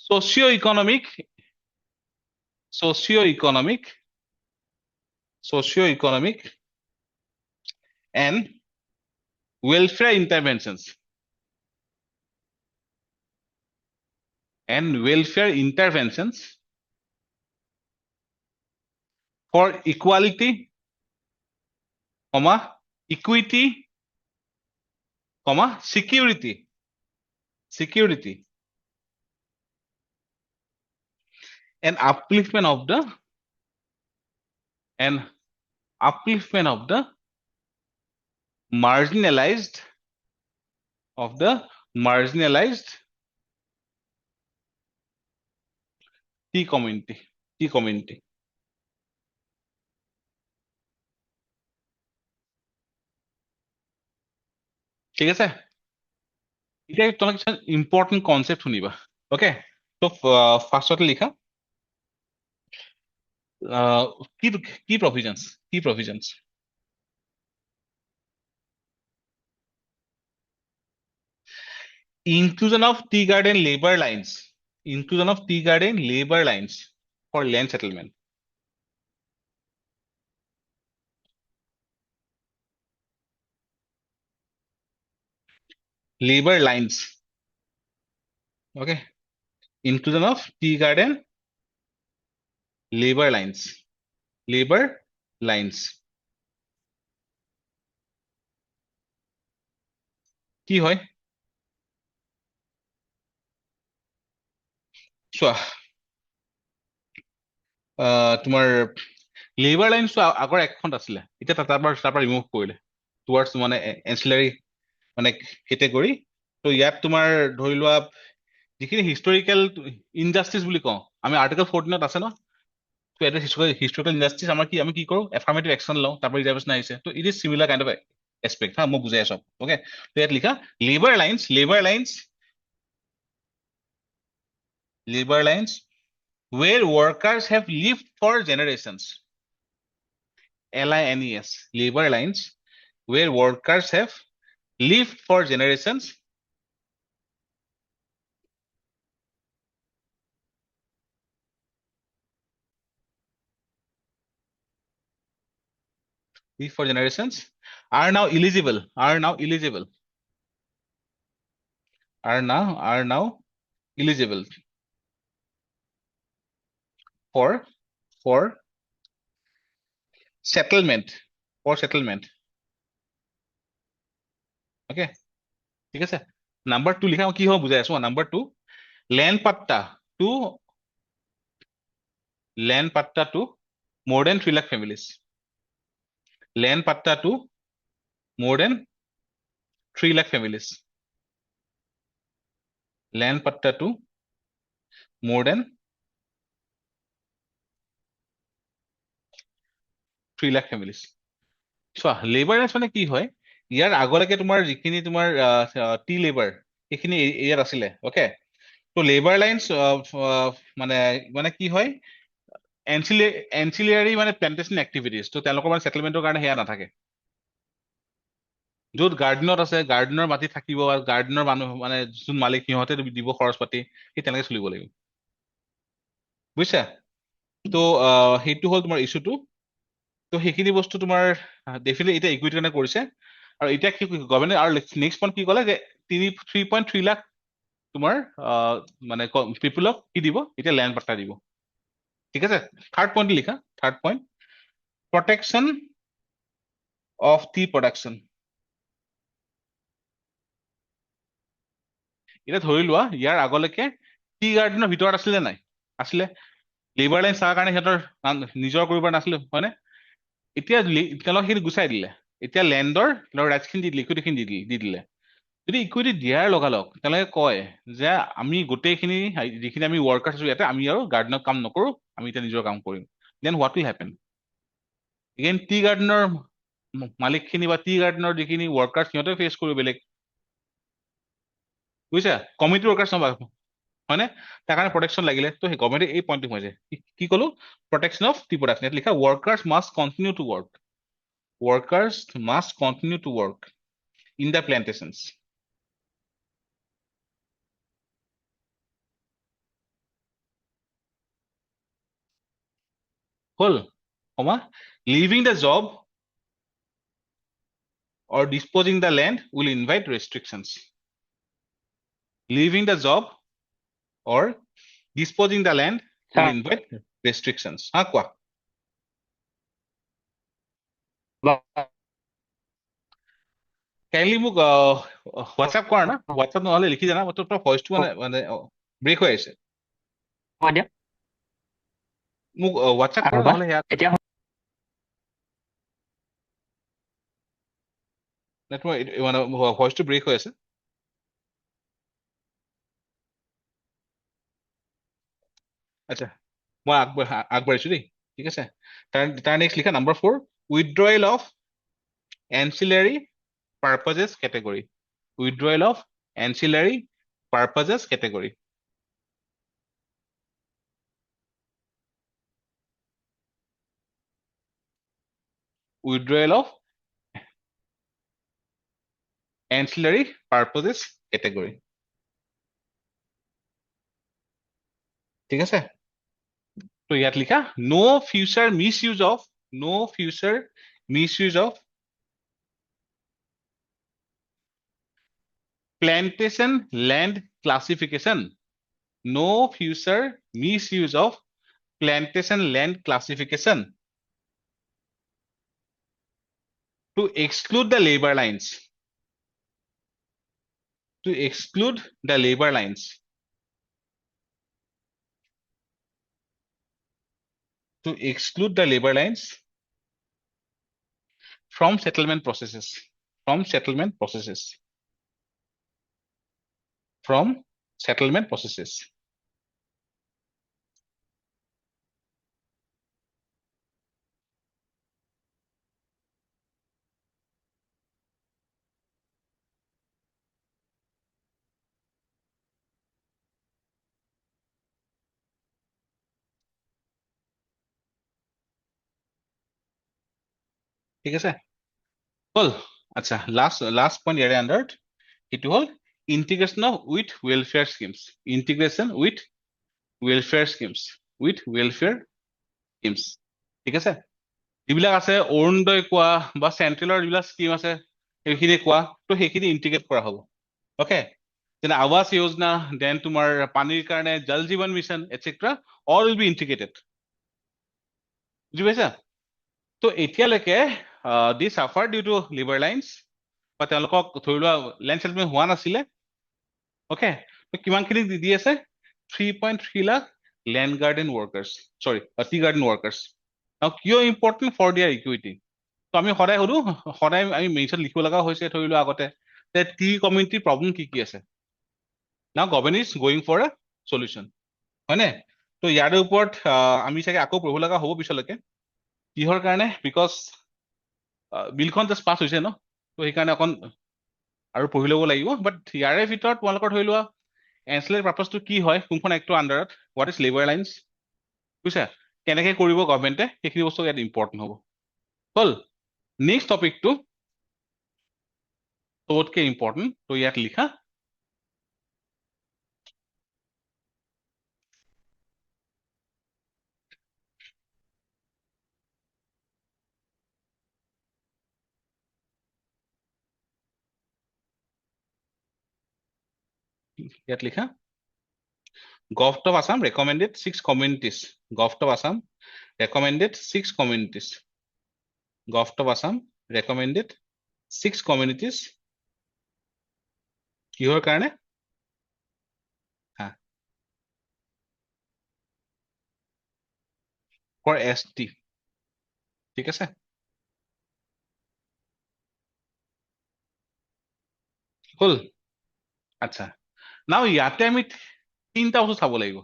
socio-economic and welfare interventions for equality, equity, security, and upliftment of the marginalized tea community ঠিক আছে এতিয়া তোমাক ইম্পৰ্টেণ্ট কনচেপ্ট শুনিবা ওকে তো ফাৰ্ষ্টতে লিখা কি provisions inclusion of tea garden labor lines for land settlement labor lines okay inclusion of tea garden labor lines কি হয় চোৱা তোমাৰ লেবাৰ লাইনছ আগৰ এখন আছিলে এতিয়া তাৰ পৰা ৰিমুভ কৰিলে টুৱাৰ্ডছ মানে এনচিলাৰী মানে কেটেগৰী তো ইয়াত তোমাৰ ধৰি লোৱা যিখিনি হিষ্টৰিকেল ইনজাষ্টিচ বুলি কওঁ আমি আৰ্টিকল 14ত আছে ন তো এটা হিষ্টৰিকেল ইনজাষ্টিচ আমি কি কৰো এফাৰ্মেটিভ একশ্যন লওঁ তাৰপৰা ৰিজাৰ্ভেশ্যন আহিছে তো it is similar kind of aspect হা মই বুজাই আছো ওকে তো ইয়াত লিখা labour lines where workers have lived for generations LINES labor lines where workers have lived for generations are now eligible for settlement okay ঠিক আছে নাম্বাৰ 2 লিখা কি হ'ব বুজাই আছো number 2 land patta to more than 3 lakh families land patta to more than 3 lakh families land patta to more than 3 lakh families চোৱা লেবাৰ লাইনছ মানে কি হয় ইয়াৰ আগলৈকে তোমাৰ যিখিনি তোমাৰ টি লেবাৰ সেইখিনি ইয়াত আছিলে ওকে তো লেবাৰ লাইনছ মানে কি হয় এনচিলিয়াৰী মানে প্লেণ্টেশ্যন এক্টিভিটিজ তো তেওঁলোকৰ মানে সেটেলমেণ্টৰ কাৰণে সেয়া নাথাকে য'ত গাৰ্ডেনত আছে গাৰ্ডেনৰ মাটি থাকিব আৰু গাৰ্ডেনৰ মানুহ মানে যোন মালিক সিহঁতে দিব খৰচ পাতি সেই তেনেকে চলিব লাগিব বুজিছা তো সেইটো হ'ল তোমাৰ ইছ্যুটো তো সেইখিনি বস্তু তোমাৰ ডেফিনেটলি এতিয়া ইকুইটিৰ কাৰণে কৰিছে আৰু এতিয়া কি গভৰ্ণমেণ্টে আৰু নেক্সট পইণ্ট কি ক'লে যে 3.3 লাখ তোমাৰ মানে পিপুলক কি দিব এতিয়া লেণ্ড পাট্টা দিব ঠিক আছে থাৰ্ড পইণ্ট লিখা প্ৰটেকশ্যন অফ টি প্ৰডাকশ্যন এতিয়া ধৰি লোৱা ইয়াৰ আগলৈকে টি গাৰ্ডেনৰ ভিতৰত আছিলে নাই আছিলে লেবাৰ লাইন চাৰ কাৰণে সিহঁতৰ নিজৰ কৰিব নাছিলে হয়নে এতিয়া তেওঁলোকে সেইখিনি গুচাই দিলে। এতিয়া লেণ্ডৰ ৰাইটছ খিনি দি দিলে, ইকুইটি খিনি দি দিলে। যদি ইকুইটি দিয়াৰ লগালগ তেওঁলোকে কয় যে আমি গোটেইখিনি যিখিনি আমি ৱৰ্কাৰ্ছ আছো ইয়াতে, আমি আৰু গাৰ্ডেনত কাম নকৰো, আমি এতিয়া নিজৰ কাম কৰিম, then what will happen? Again tea গাৰ্ডেনৰ মালিকখিনি বা টি গাৰ্ডেনৰ যিখিনি ৱৰ্কাৰ্ছ সিহঁতে ফেচ কৰিব বেলেগ, বুজিছা? কমিউনিটি ৱৰ্কাৰ্ছ নহয়, হয়নে? তাৰ কাৰণে প্ৰটেকশ্যন লাগিলে। তো সেই গভৰ্ণমেণ্টে এই পইণ্টটো হৈছে, কি ক'লো? Protection of tea production. ইয়াত লিখা workers must continue to work, workers must continue to work in the plantations. হ'ল comma, leaving the job or disposing the land will invite restrictions. Leaving the job or disposing the land will invite restrictions. হা কোৱা? কাইণ্ডলি মোক হোৱাটছআপ কৰা না, হোৱাটছআপ নহ'লে লিখি জানা, তোমাৰ ভইচটো মানে ব্ৰেক হৈ আহিছে। মোক হোৱাটছআপ কৰা নহ'লে সেয়া তোমাৰ ভইচটো ব্ৰেক হৈ আছে। আচ্ছা, মই আগবাঢ়িছো দেই, ঠিক আছে। তাৰ নেক্সট লিখা number 4, withdrawal of ancillary purposes category. Withdrawal of ancillary purposes category. Withdrawal of ancillary purposes category. ঠিক আছে? তো ইয়াত লিখা no future misuse of plantation land classification. No future misuse of plantation land classification to exclude the labor lines. To exclude the labor lines. To exclude the labor lines from settlement processes. From settlement processes. From settlement processes. ঠিক আছে? হ'ল? আচ্ছা, লাষ্ট পইণ্ট ইয়াৰে আণ্ডাৰত এইটো হ'ল integration of with welfare schemes. Integration with welfare schemes. With welfare schemes. ঠিক আছে? যিবিলাক আছে অৰুণোদয় কোৱা বা চেন্ট্ৰেলৰ যিবিলাক স্কিম আছে সেইখিনি কোৱা, তো সেইখিনি ইণ্টিগ্ৰেট কৰা হ'ব। অ'কে? যেনে আৱাস যোজনা, দেন তোমাৰ পানীৰ কাৰণে জল জীৱন mission etcetera, all will be integrated. বুজি পাইছা? তো এতিয়ালৈকে দি Safar due to liver lines, বা তেওঁলোকক ধৰি লোৱা লেণ্ড চেটলমেণ্ট হোৱা নাছিলে। অ'কে? কিমানখিনি দি আছে? 3.3 লাখ লেণ্ড গাৰ্ডেন ৱৰ্কাৰ্ছ, চৰি টি গাৰ্ডেন ৱৰ্কাৰ্ছ। কিয় ইম্পৰ্টেণ্ট? ফৰ দিয়াৰ ইকুইটি। তো আমি সদায় সুধো, সদায় আমি মেইনছত লিখিব লগা হৈছে ধৰি লোৱা আগতে যে টি কমিউনিটিৰ প্ৰব্লেম কি কি আছে। Now government is going for a solution, হয়নে? তো ইয়াৰ ওপৰত আমি চাগে আকৌ পঢ়িব লগা হ'ব পিছলৈকে। কিহৰ কাৰণে? বিকজ বিলখন জাষ্ট পাছ হৈছে ন, তো সেইকাৰণে অকণ আৰু পঢ়ি ল'ব লাগিব। বাট ইয়াৰে ভিতৰত তোমালোকৰ ধৰি লোৱা এনচিলাৰী পাৰ্পাছটো কি হয়, কোনখন এক্টৰ আণ্ডাৰত, হোৱাট ইজ লেবাৰ লাইন্স, বুজিছা? কেনেকে কৰিব গভৰ্ণমেণ্টে, সেইখিনি বস্তু ইয়াত ইম্পৰ্টেণ্ট হ'ব। হ'ল? নেক্সট টপিকটো চবতকে ইম্পৰ্টেণ্ট, তো ইয়াত লিখা ইয়াত লিখা Govt of Assam recommended 6 communities. Govt of Assam recommended 6 communities. Govt of Assam recommended 6 communities. কিহৰ কাৰণে? For ST. ঠিক আছে? হল আচ্ছা নাও ইয়াতে আমি তিনটা বস্তু চাব লাগিব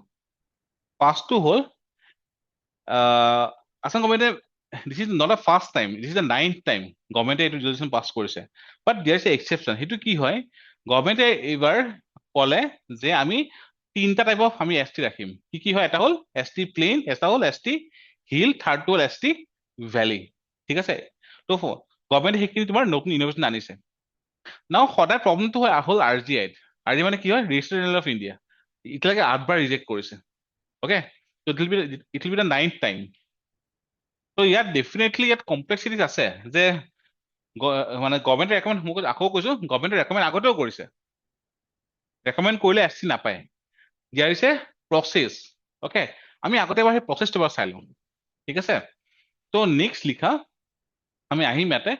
ফাৰ্ষ্টটো হ'ল আসাম গভৰ্ণমেণ্টে this is not a first time this is the 9th time গভৰ্ণমেণ্টে এইটো ৰেজলিউশ্যন পাছ কৰিছে বাট দিয়াৰ ইজ এ এক্সেপশ্যন সেইটো কি হয় গভৰ্ণমেণ্টে এইবাৰ ক'লে যে আমি তিনটা টাইপ অফ আমি এছ টি ৰাখিম কি কি হয় এটা হ'ল এছ টি প্লেইন এটা হ'ল এছ টি হিল থাৰ্ডটো হ'ল এছ টি ভেলী ঠিক আছে ত' গভৰ্ণমেণ্টে সেইখিনি তোমাৰ নতুন ইন'ভেশ্যন আনিছে নাও সদায় প্ৰব্লেমটো হয় হ'ল আৰ জি আইত আৰ জি মানে কি হয় ৰেজিষ্টাৰ্ড জেনেৰেল অফ ইণ্ডিয়া এতিয়ালৈকে 8বাৰ ৰিজেক্ট কৰিছে অ'কে ত' it will be the 9th time ত' ইয়াত ডেফিনেটলি ইয়াত কমপ্লেক্সিটিজ আছে যে মানে গভৰ্ণমেণ্টে ৰেকমেণ্ড মোক আকৌ কৈছো গভৰ্ণমেণ্টে ৰেকমেণ্ড আগতেও কৰিছে ৰেকমেণ্ড কৰিলে এছ টি নাপায় দিয়াৰ ইজ এ প্ৰচেছ অ'কে আমি আগতে এবাৰ সেই প্ৰচেছটো এবাৰ চাই লওঁ ঠিক আছে ত' নেক্সট লিখা আমি আহিম ইয়াতে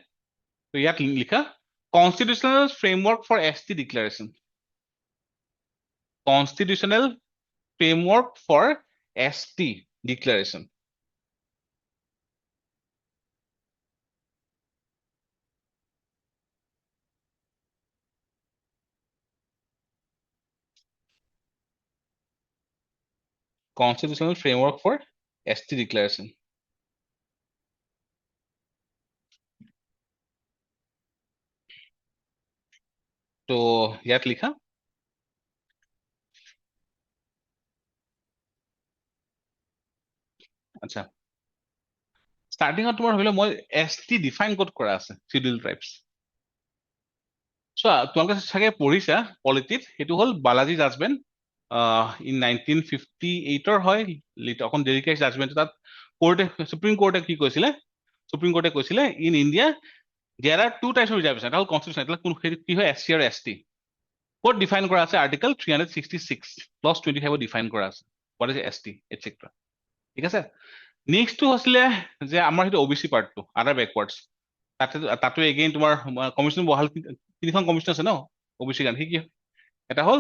ত' ইয়াত লিখা constitutional framework for S T declaration constitutional framework for S T declaration constitutional framework for ST declaration. তো ইয়াত লিখা আচ্ছা ষ্টাৰ্টিঙত তোমাৰ ভাবিলে মই এছ টি ডিফাইন ক'ত কৰা আছে শিডিউল ট্ৰাইবছ চোৱা তোমালোকে চাগে পঢ়িছা পলিটিত সেইটো হ'ল বালাজী জাজমেণ্ট ইন 1958 হয় অকণ দেৰিকে জাজমেণ্ট তাত কোৰ্টে সুপ্ৰিম কোৰ্টে কি কৈছিলে সুপ্ৰিম কোৰ্টে কৈছিলে in India there are two types of reservation এটা হ'ল কনষ্টিটিউশ্যন এটা কি হয় এছ চি আৰু এছ টি ক'ত ডিফাইন কৰা আছে আৰ্টিকল 366 প্লাছ 25 ডিফাইন কৰা আছে what is S T etcetera ঠিক আছে নেক্সটটো হৈছিলে যে আমাৰ সেইটো অবিচি পাৰ্টটো আদাৰ বেকৱাৰ্ডছ তাতো এগেইন তোমাৰ কমিশ্যন বহাল তিনিখন কমিশ্যন আছে ন অবিচি কাৰণে কি এটা হ'ল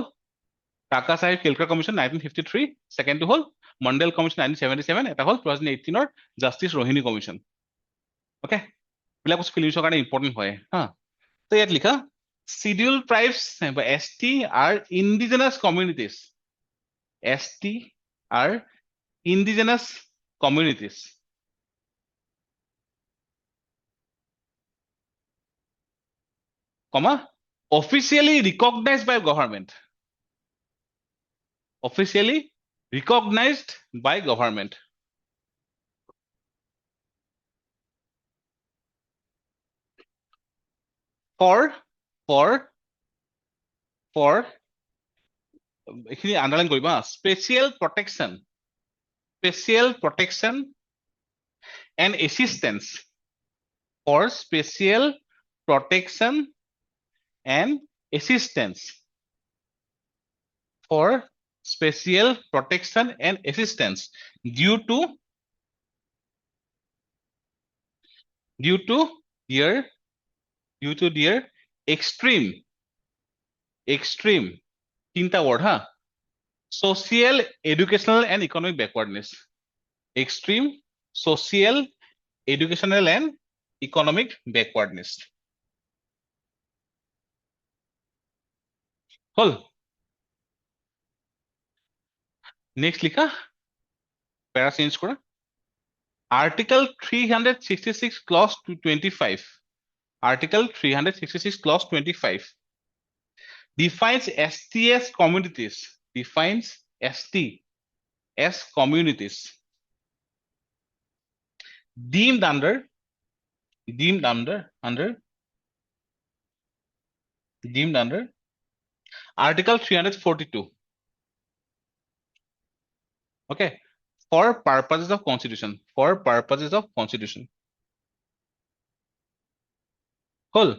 টাকা চাহেব কেলকাৰ কমিশ্যন 1953 ছেকেণ্ডটো হ'ল মণ্ডেল কমিশ্যন 1977 এটা হ'ল 2018 জাষ্টিছ ৰোহিণী কমিশ্যন অ'কে এইবিলাক বস্তু ফিলিংছৰ কাৰণে ইম্পৰ্টেণ্ট হয় হা তো ইয়াত লিখা শিডিউল ট্ৰাইবছ বা S T R indigenous communities S T R indigenous communities comma officially recognized by government officially recognized by government for এইখিনি আন্ডাৰলাইন কৰিবা special protection and assistance for special protection and assistance for special protection and assistance due to their extreme তিনটা word হা social educational and economic backwardness extreme social educational and economic backwardness hall next লিখা প্যারা চেঞ্জ করা article 366 close 25 article 366 clause 25 defines STS communities deemed under article 342 okay for purposes of constitution whole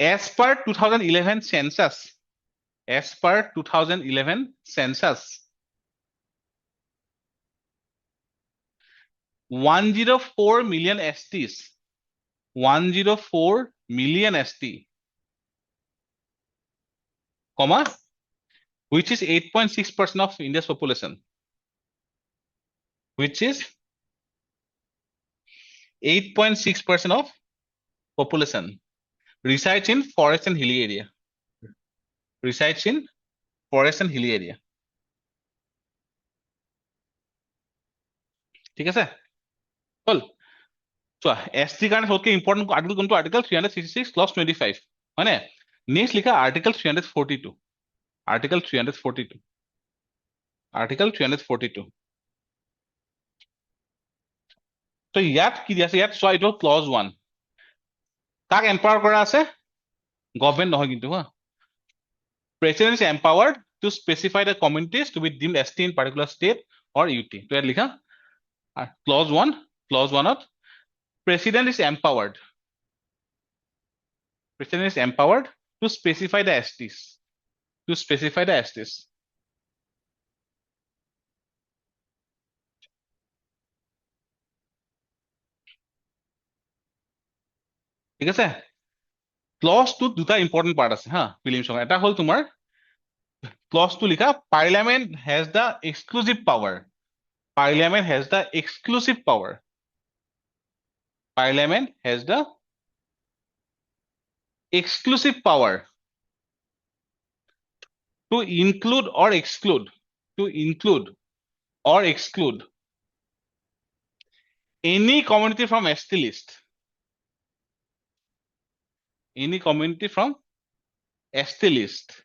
as per 2011 census 104 million STs 104 million ST comma which is 8.6% of India's population which is 8.6% of population resides in forest and hilly area. Resides in forest and hilly area. ঠিক আছে হল চোৱা ST কাৰণে সবতকৈ ইম্পৰ্টেণ্ট আৰ্টিকল কোনটো আৰ্টিকল 366 ক্লজ 25 হয়নে নেক্সট লিখা আৰ্টিকল 342 আৰ্টিকল 342 আৰ্টিকল 342 তো ইয়াত কি দিয়া আছে ইয়াত চোৱা এইটো ক্লজ 1 কাক এম্পাৱাৰ কৰা আছে গভৰ্ণমেণ্ট নহয় কিন্তু হা President is empowered to specify the communities to be deemed ST in particular state or UT. তো ইয়াত লিখা clause 1 to President is empowered. President is empowered to specify the STs. To specify the STs. ঠিক আছে ক্লজ 2 দুটা ইম্পৰ্টেণ্ট পাৰ্ট আছে হা প্ৰিলিমছৰ এটা হ'ল তোমাৰ ক্লজ 2 লিখা Parliament has the exclusive power. Parliament has the exclusive power. Parliament has the exclusive power to include or exclude any community from ST list. Any community from ST list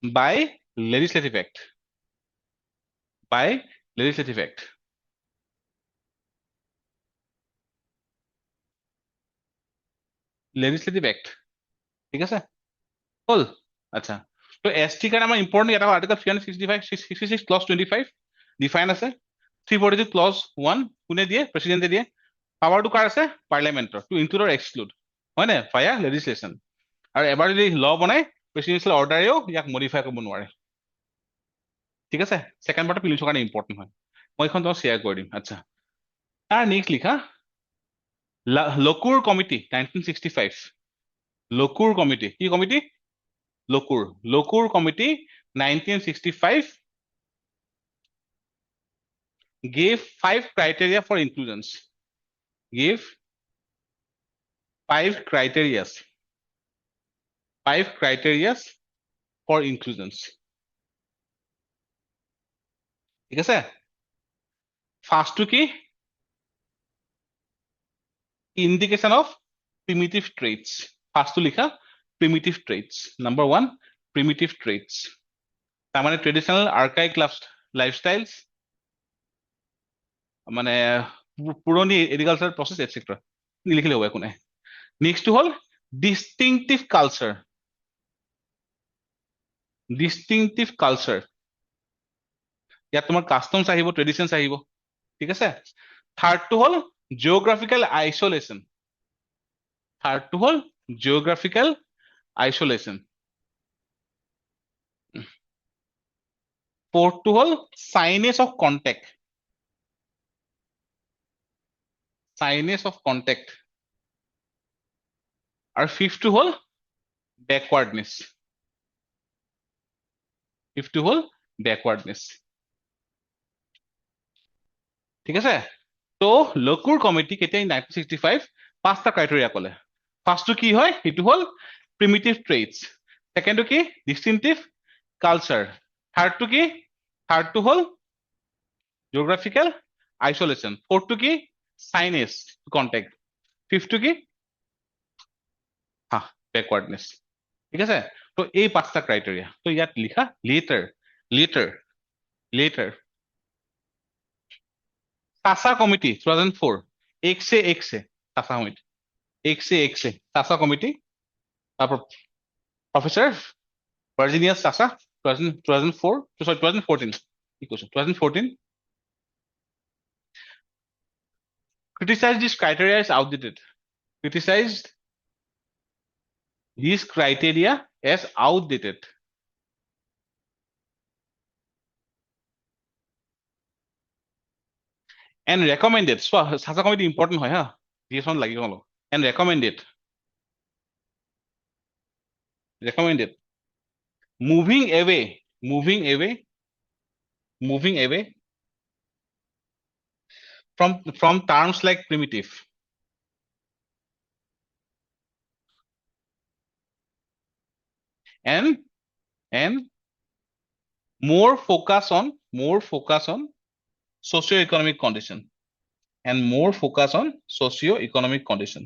by legislative act. By legislative act. Legislative act. ঠিক আছে হল আচ্ছা তো ST কাৰণে আমাৰ ইম্পৰ্টেণ্ট এটা আৰ্টিকল 365 ক্লজ 25 ডিফাইন আছে 342 ক্লজ 1 কোনে দিয়ে প্ৰেসিডেন্টে দিয়ে পাৱাৰটো কাৰ আছে পাৰ্লিয়ামেন্টৰ টু ইনক্লুড অৰ এক্সক্লুড হয় না ভায়া লেজিসলেশন আৰু এবাৰ যদি ল বনাই প্ৰেসিডেন্সিয়েল অৰ্ডাৰেও ইয়াক মডিফাই কৰিব নোৱাৰে ঠিক আছে সেকেন্ড পাৰ্ট প্ৰিলিমছৰ কাৰণে ইম্পৰ্টেন্ট হয় মই এখন তোমাক শেয়াৰ কৰি দিম আচ্ছা আৰু নেক্সট লিখা লকুৰ কমিটি 1965 লকুৰ কমিটি কি committee Lokur committee 1965 gave 5 criteria for inclusions. Gave 5 criteria for inclusions. ঠিক আছে ফার্স্ট টু কি indication of primitive traits. First two লিখা primitive traits. Number 1 primitive traits. তার মানে ট্রেডিশনাল আর্কাইক লাইফস্টাইলস মানে পুৰণি এগ্ৰিকালচাৰ প্ৰসেস এটসেট্ৰা লিখিলে হ'ব একো নাই নেক্সট হল ডিস্টিংটিভ কালচাৰ ইয়াত তোমাৰ কাস্টমছ আহিব ট্ৰেডিশনছ আহিব ঠিক আছে থাৰ্ড টু হল জিওগ্ৰাফিকেল আইসোলেশন ফোৰ্থ টু হল সাইনেস অফ কন্টেক্ট আৰ ফিফথ টু হল ব্যাকওয়াৰ্ডনেস ঠিক আছে তো লকুৰ কমিটি কেতিয়া 1965 পাঁচটা ক্ৰাইটেৰিয়া কলে ফাৰ্স্টটো কি হয় এটো হল প্ৰিমিটিভ ট্ৰেটস সেকেন্ডটো কি ডিস্টিংটিভ কালচাৰ থাৰ্ডটো হল জিওগ্ৰাফিকেল আইসোলেশন ফোৰ্থটো কি সাইনেস কন্টেক্ট ফিফথটো কি ব্যাকওয়াৰ্ডনেস ঠিক আছে তো এই পাঁচটা ক্ৰাইটেৰিয়া তো ইয়াত লিখা letter Tasa Committee 2004 𝐤𝐚𝐭 Tasa Committee 𝐤𝐚𝐭 Tasa Committee Professor Virginia Tasa 2014 criticized this criteria as outdated and recommended so Tasa committee important hoy ha this one lagi golo and recommended moving away from terms like primitive and more focus on socio-economic condition and more focus on socio-economic condition.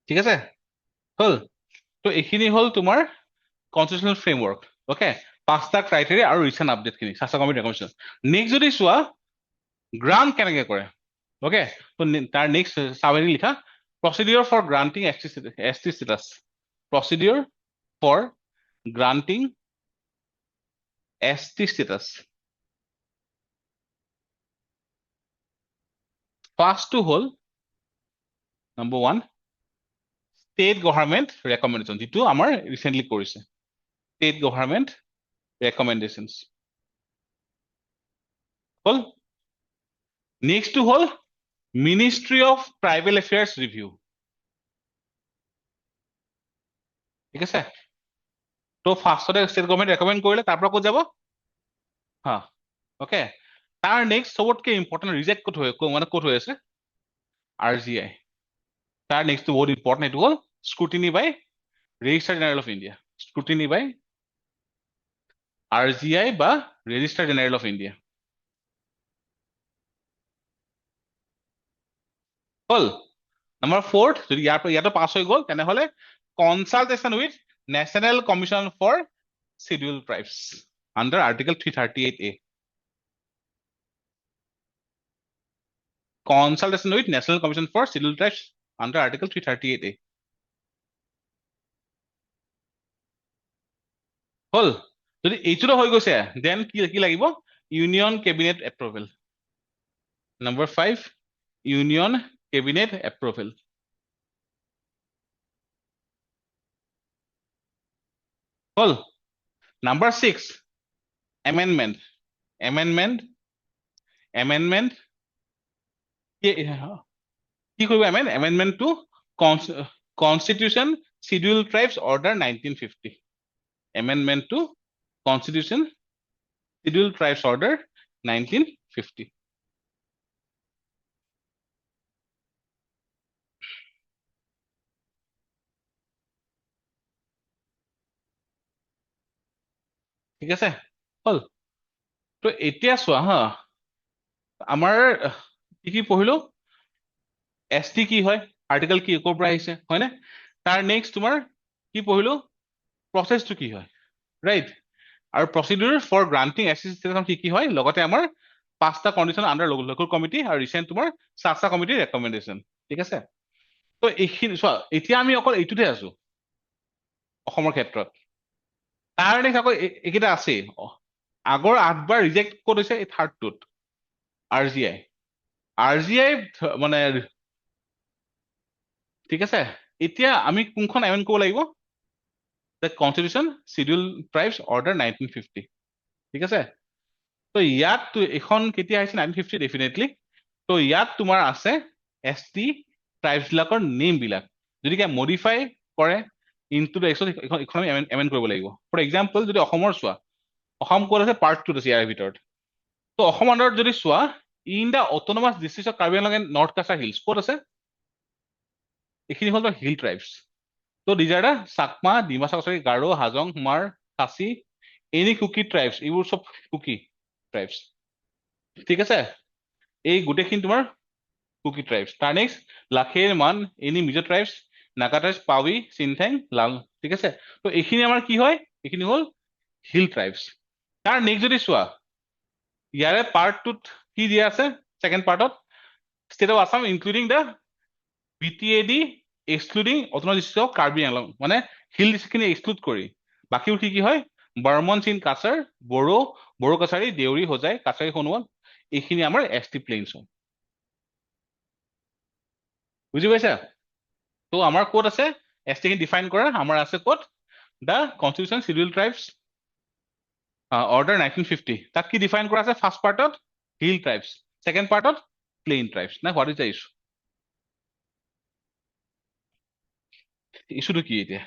ঠিক আছে হল তো এইখিনি হল তোমাৰ কনস্টিটিউশনাল ফ্ৰেমওয়াৰ্ক ওকে পাঁচটা ক্ৰাইটেৰিয়া আৰু ৰিসেন্ট আপডেট খিনি শাসা কমিটি ৰেকমেন্ডেশন নেক্সট যদি চোৱা গ্ৰান্ট কেনেকে কৰে ওকে তো তাৰ নেক্সট সাবহেডিং লিখা procedure for granting ST status procedure for granting ST status first to whole number 1 state government recommendation যেটো আমাৰ ৰিসেন্টলি কৰিছে state government recommendations hall next to whole Ministry of Tribal Affairs review ঠিক আছে তো ফার্স্টতে স্টেট গভর্নমেন্ট রেকমেন্ড কৰিলে তাৰ পৰা ক'ত যাব হা ওকে তাৰ নেক্সট সবতকে ইম্পৰ্টেন্ট ৰিজেক্ট ক'ত হৈ আছে RGI তাৰ নেক্সট বহুত ইম্পর্টেন্ট এটো হল scrutiny by registrar general of India scrutiny by RGI বা রেজিস্ট্রার জেনারেল অফ ইন্ডিয়া হল নাম্বার 4 যদি ইয়াতো পাস হৈ গল তেনেহলে consultation with national commission for scheduled tribes under article 338A consultation with National Commission for Scheduled Tribes under Article 338A হল যদি এইটোতো হৈ গৈছে দেন কি লাগিব union cabinet approval number 5 union cabinet approval হল নাম্বার 6 amendment কি কৰিব amendment to Constitution Scheduled Tribes Order 1950 amendment to Constitution Scheduled Tribes Order 1950 ঠিক আছে হল তো এতিয়া চোৱা হা আমাৰ কি পঢ়িলো ST কি হয় আৰ্টিকেল কি ক'ৰ পৰা আহিছে হয়নে তাৰ নেক্সট তোমাৰ কি পঢ়িলো প্ৰসেসটো কি হয় ৰাইট আৰু প্ৰসিডিউৰ ফৰ গ্ৰান্টিং ST status কি হয় লগতে আমাৰ পাঁচটা কন্ডিশন আন্ডাৰ লোকাল কমিটি আৰু ৰিসেন্ট তোমাৰ সাতটা কমিটিৰ ৰেকমেন্ডেশন ঠিক আছে তো এইখিনি চোৱা এতিয়া আমি অকল এইটোতে আছো অসমৰ ক্ষেত্ৰত তাৰ নেক্সট আকৌ এইকেইটা আছে আগৰ 8বাৰ ৰিজেক্ট ক'ত হৈছে এই থাৰ্ডটোত RGI মানে ঠিক আছে এতিয়া আমি কোনখন এমেন্ড কৰিব লাগিব the constitution schedule tribes order 1950 ঠিক আছে তো ইয়াত এখন কেতিয়া আহিছে 1950 ডেফিনেটলি তো ইয়াত তোমাৰ আছে ST ট্ৰাইবস বিলাকৰ নেম বিলাক যদি কি মডিফাই কৰে ইনটু দ্য এখন আমি এমেন্ড কৰিব লাগিব ফৰ এক্সাম্পল যদি অসমৰ চোৱা অসম ক'ত আছে পাৰ্ট 2 আছে ইয়াৰ ভিতৰত তো অসম আন্ডাৰত যদি চোৱা in the autonomous district of Karbi Anglong and north Cachar hills ক'ত আছে এইখিনি হ'ল হিল ট্ৰাইবস তো these are the Chakma Dimasa Kachari Garo Hajong মাৰ খাচী এনি কুকি ট্ৰাইবস এইবোৰ সব কুকি ট্ৰাইবস ঠিক আছে এই গোটেইখিনি তোমাৰ কুকি ট্ৰাইবস তাৰ নেক্সট লাখেৰ মান এনি মিজো ট্ৰাইবস নাগা ট্ৰাইবস পাৱি চিনথেং লাল ঠিক আছে তো এইখিনি আমাৰ কি হয় এইখিনি হ'ল হিল ট্ৰাইবস তাৰ নেক্সট যদি চোৱা ইয়াৰে পাৰ্ট 2 কি দিয়া আছে সেকেন্ড পাৰ্টত state of Assam including the BTAD excluding autonomous district of Karbi Anglong মানে হিল ডিস্ট্ৰিক্টখিনি এক্সক্লুড কৰি বাকিবোৰ কি হয় বৰ্মন চিন কাছাৰ বড়ো কাছাৰী দেউৰী হোজাই কাছাৰী সোণোৱাল এইখিনি আমাৰ ST প্লেইনছ হয় বুজি পাইছা তো আমাৰ ক'ত আছে ST খিনি ডিফাইন কৰা আমাৰ আছে ক'ত the constitution scheduled tribes order 1950 তাক কি ডিফাইন কৰা আছে ফার্স্ট পার্টত হিল ট্রাইবস সেকেন্ড পার্টত প্লেইন ট্রাইবস না হোয়াট ইজ দ্য ইস্যু ইস্যুটো কি এতিয়া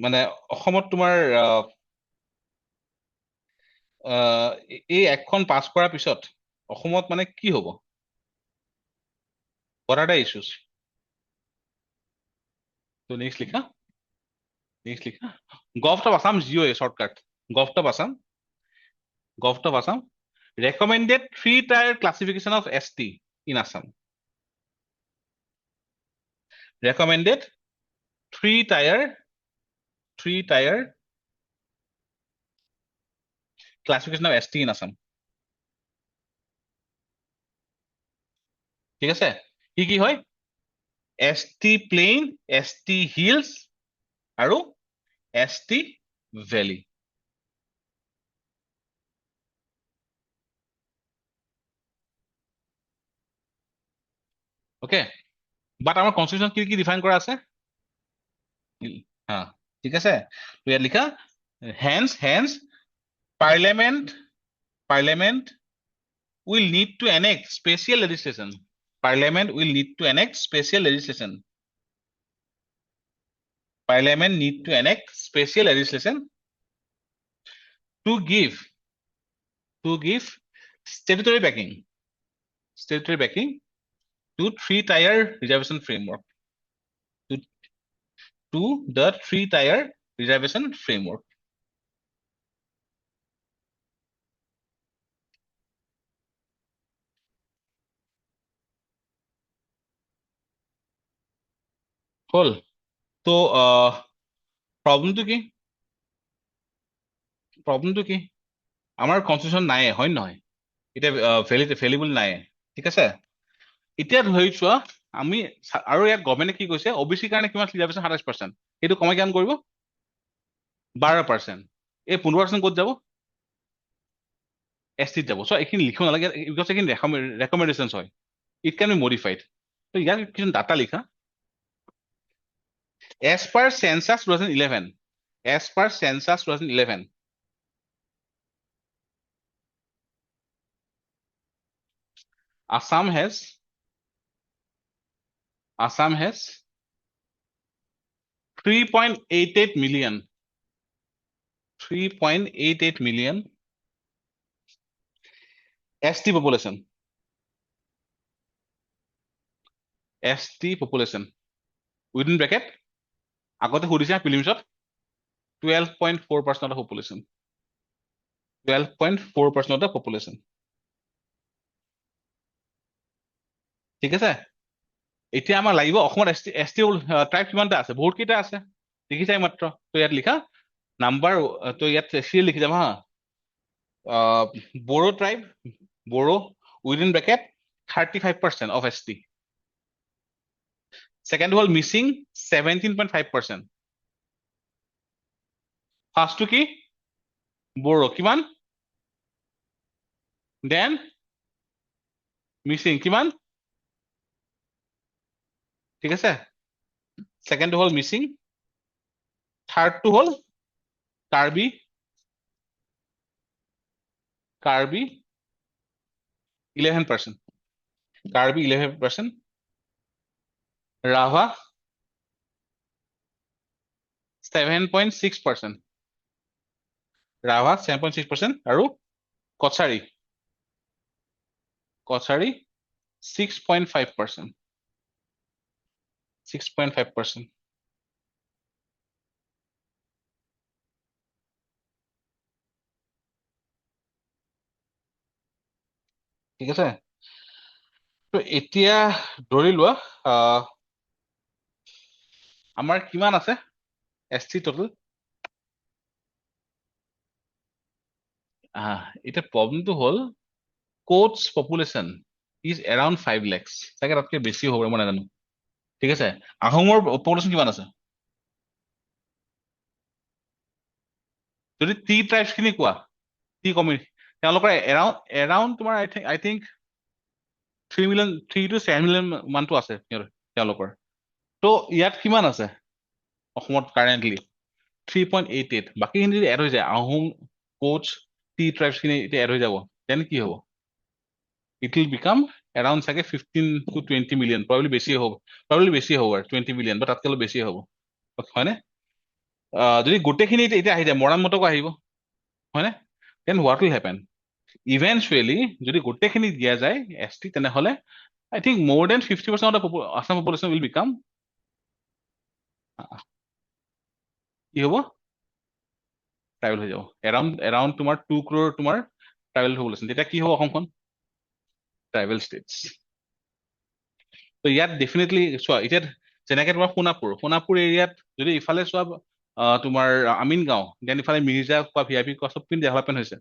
মানে অসমত তোমাৰ এই একখন পাছ কৰাৰ পিছত অসমত মানে কি হ'ব? What are the issues? তো নেক্সট লিখা govt of Assam Jio' shortcut govt of Assam recommended 3-tier classification of ST in Assam. Recommended 3-tier classification of ST in Assam. ঠিক আছে, কি হয়? ST plain, ST hills আৰু ST valley. ওকে, বাট আমাৰ কনষ্টিটিউশ্যন কি ডিফাইন কৰা আছে? হা, ঠিক আছে, তো ইয়াত লিখা hence parliament will need to enact special legislation. Parliament will need to enact special legislation. Parliament need to enact special legislation to give statutory backing to 3-tier reservation framework. To the 3-tier reservation framework. হল, তো প্ৰব্লেমটো কি? আমাৰ কনষ্টিটিউশ্যন নাই, হয় নহয়? এতিয়া ভেলিবল নাই, ঠিক আছে। এতিয়া ধৰি চোৱা আমি আৰু ইয়াত গভৰ্ণমেণ্টে কি কৈছে, OBC কাৰণে কিমান ৰিজাৰ্ভেশ্যন 27%, সেইটো কমাই কিমান কৰিব? 12%। এই 15% ক'ত যাব? ST যাব। চ' এইখিনি লিখিব নালাগে, বিকজ এইখিনি ৰেকমেণ্ডেশ্যন হয়, ইট কেন বি মডিফাইড। তো ইয়াৰ কিছুমান ডাটা লিখা। As per census 2011, Assam has 3.88 million ST population. Within bracket আগতে সুধিছে প্ৰিলিমছত 12.4% of population. 12.4% of the population. ঠিক আছে, এতিয়া আমাৰ লাগিব অসমত ST ট্ৰাইব কিমানটা আছে? বহুত কেইটা আছে, দেখিছাই মাত্ৰ। তো ইয়াত লিখা নাম্বাৰ, তো ইয়াত চিৰিয়েল লিখি যাম হা। Bodo tribe, within bracket 35% of ST. Second হ'ল মিচিং 17.5%. ফাৰ্ষ্টটো কি? বড়ো কিমান? দেন মিচিং কিমান? ঠিক আছে, ছেকেণ্ডটো হ'ল মিচিং, থাৰ্ডটো হ'ল কাৰ্বি 11%, ৰাভা 7.6%, আৰু কছাৰী 6.5%. ঠিক আছে, তো এতিয়া ধৰি লোৱা আমাৰ কিমান আছে ST টোটেল? এতিয়া প্ৰব্লেমটো হ'ল Koch population is around 5 lakhs, চাগে তাতকৈ বেছি হ'ব মই নাজানো। ঠিক আছে, আহোমৰ পপুলেশ্যন কিমান আছে? যদি টি ট্ৰাইবছ খিনি কোৱা, টি কমিউনিটি, তেওঁলোকৰ এৰাউণ্ড তোমাৰ আই থিংক 3 to 7 million মানটো আছে তেওঁলোকৰ। তো ইয়াত কিমান আছে অসমত কাৰেণ্টলি? 3.88। বাকীখিনি যদি এড হৈ যায়, আহোম, কোচ, টি ট্ৰাইবছ খিনি এতিয়া এড হৈ যাব, দেন কি হ'ব? It will become around চাগে 15 to 20 million, probably বেছি হ'ব, 20 million, but তাতকৈ অলপ বেছি হ'ব, হয়নে? যদি গোটেইখিনি এতিয়া আহি যায় মৰাণ মতকো আহিব হয়নে then what will happen eventually যদি গোটেইখিনি দিয়া যায় এছ টি তেনেহ'লে আই থিংক মোৰ then 50% of the Assam population will become কি হ'ব ট্ৰাইবেল হৈ যাব এৰাউণ্ড তোমাৰ 2 crore তোমাৰ ট্ৰাইবেল পপুলেশ্যন তেতিয়া কি হ'ব অসমখন ট্ৰাইবেল ষ্টেটছ তো ইয়াত ডেফিনেটলি চোৱা এতিয়া যেনেকে তোমাৰ সোণাপুৰ এৰিয়াত যদি ইফালে চোৱা তোমাৰ আমিনগাঁও দেন ইফালে মিৰ্জা কোৱা ভি আই পি কোৱা চব পিনে ডেভেলপমেণ্ট হৈছে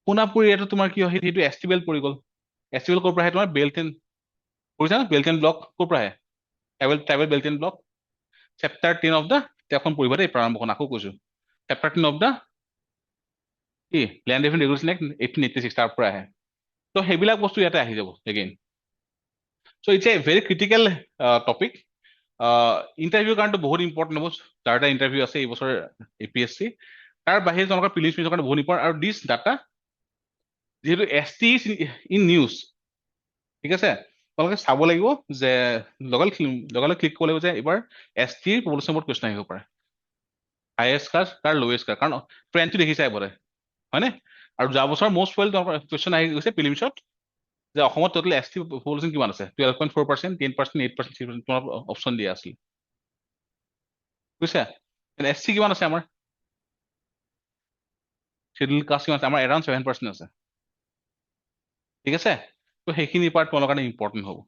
সোণাপুৰ এৰিয়াটো তোমাৰ কি হয় সেইটো এছ টি বেল পৰি গ'ল এছ টি বেল ক'ৰ পৰা আহে তোমাৰ বেলটেন কৰিছা বেলটেন ব্লক ক'ৰ পৰা আহে tribal belt and block chapter 10 of the এখন পঢ়িবা দেই প্ৰাৰম্ভখন আকৌ কৈছো চেপ্টাৰ 10 অফ দ্য কি লেণ্ড ৰেভিনিউ ৰেগুলেশ্যন এক্ট 1886 তাৰ পৰা আহে তো সেইবিলাক বস্তু ইয়াতে আহি যাব again so' it's a very critical topic ইণ্টাৰভিউৰ কাৰণেতো বহুত ইম্পৰ্টেণ্ট হ'ব যাৰ এটা ইণ্টাৰভিউ আছে এই বছৰ APSC তাৰ বাহিৰে তোমালোকৰ প্ৰিলিমছ মেইনছৰ কাৰণে বহুত ইম্পৰ্টেণ্ট আৰু দিছ ডাটা যিহেতু এছ টি ইন নিউজ ঠিক আছে তোমালোকে চাব লাগিব যে লগালগ ক্লিক কৰিব লাগিব যে এইবাৰ এছ টিৰ পপুলেশ্যনৰ ওপৰত কুৱেশ্যন আহিব পাৰে হাইয়েষ্ট কাষ্ট কাৰ লৱেষ্ট কাষ্ট কাৰণ ট্ৰেণ্ডটো দেখিছাই বোলে হয়নে আৰু যোৱা বছৰ মষ্ট ৱেল কুৱেশ্যন আহি গৈছে প্ৰিলিমছত যে অসমত টোটেল এছ টি পপুলেশ্যন কিমান আছে 12.4% 10% 8% তোমাৰ অপশ্যন দিয়া আছিল বুজিছা এছ টি কিমান আছে আমাৰ শ্বেডিউল কাষ্ট কিমান আছে আমাৰ এৰাউণ্ড 7% আছে ঠিক আছে তো সেইখিনি পাৰ্ট তোমালোকৰ কাৰণে ইম্পৰ্টেণ্ট হ'ব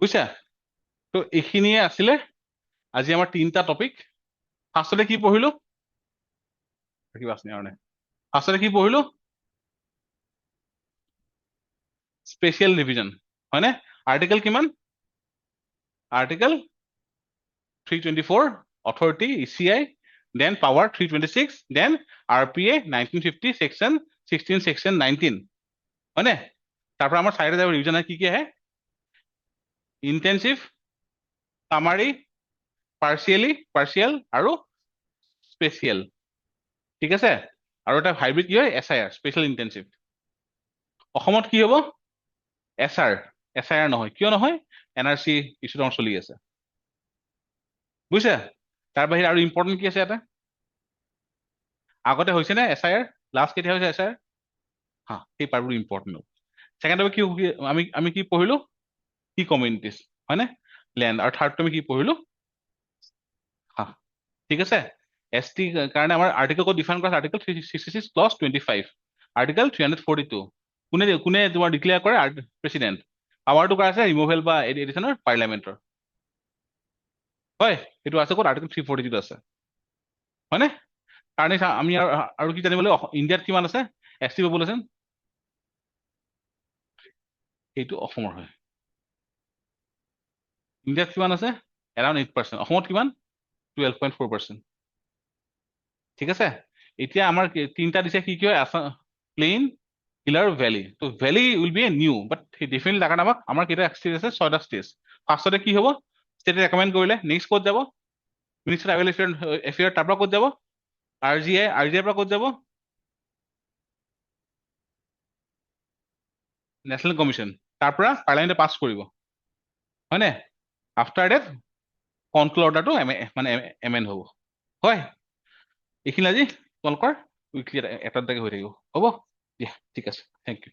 বুজিছা তো এইখিনিয়ে আছিলে আজি আমাৰ 3টা টপিক ফাৰ্ষ্টতে কি পঢ়িলো কিবা আছে নে ফাৰ্ষ্টতে কি পঢ়িলো স্পেচিয়েল ৰিভিজন হয়নে আৰ্টিকেল কিমান article 324 authority ECI then power 326 then RPA 1950 section 16 section 19 হয়নে তাৰ পৰা আমাৰ চাইডে যাব ৰিভিজন কি কি আহে ইন্টেনসিভ সামাৰী পাৰ্চিয়েল আৰু স্পেচিয়েল ঠিক আছে আৰু এটা হাইব্ৰিড কি হয় SIR স্পেচিয়েল ইন্টেনসিভ অসমত কি হ'ব SR নহয় কিয় নহয় NRC ইছ্যু তোমাৰ চলি আছে বুজিছা তাৰ বাহিৰে আৰু ইম্পৰ্টেণ্ট কি আছে ইয়াতে আগতে হৈছে নে SIR লাষ্ট কেতিয়া হৈছে SIR হা সেই পাৰ্টবোৰ ইম্পৰ্টেণ্ট ছেকেণ্ড কি আমি কি পঢ়িলো কি কমিউনিটিজ হয়নে লেণ্ড আৰু থাৰ্ডটো আমি কি পঢ়িলো হা ঠিক আছে এছ টি কাৰণে আমাৰ আৰ্টিকেল ক'ত ডিফাইন কৰা আৰ্টিকেল 366 ক্লজ 25 আৰ্টিকেল 342 কোনে তোমাৰ ডিক্লেয়াৰ কৰে প্ৰেচিডেণ্ট পাৱাৰটো কৰা আছে ৰিমুভেল বা এডিশ্যনৰ পাৰ্লিয়ামেণ্টৰ হয় সেইটো আছে ক'ত আৰ্টিকেল 342 আছে হয়নে কাৰণে আমি আৰু কি জানিব লাগিব ইণ্ডিয়াত কিমান আছে এছ টি পপুলেশ্যন সেইটো অসমৰ হয় ইণ্ডিয়াত কিমান আছে এৰাউণ্ড 8% অসমত কিমান 12.4% ঠিক আছে এতিয়া আমাৰ 3টা দিছে কি কি হয় প্লেইন হিলাৰ ভেলী তো valley will be a new but definitely লাগাত আমাৰ কেইটা ষ্টেজ আছে 6টা ষ্টেজ ফাৰ্ষ্টতে কি হ'ব ষ্টেটে ৰেকমেণ্ড কৰিলে নেক্সট ক'ত যাব মিনিষ্টাৰ ট্ৰাইবেল এফেয়াৰ তাৰ পৰা ক'ত যাব RGI পৰা ক'ত যাব নেশ্যনেল কমিশ্যন তাৰ পৰা পাৰ্লিয়ামেণ্টে পাছ কৰিব হয়নে আফটাৰ ডেট কণ্ট্ৰল অৰ্ডাৰটো মানে এমেণ্ড হ'ব হয় এইখিনি আজি তোমালোকৰ উইকলি এটা হৈ থাকিব হ'ব দিয়া ঠিক আছে থেংক ইউ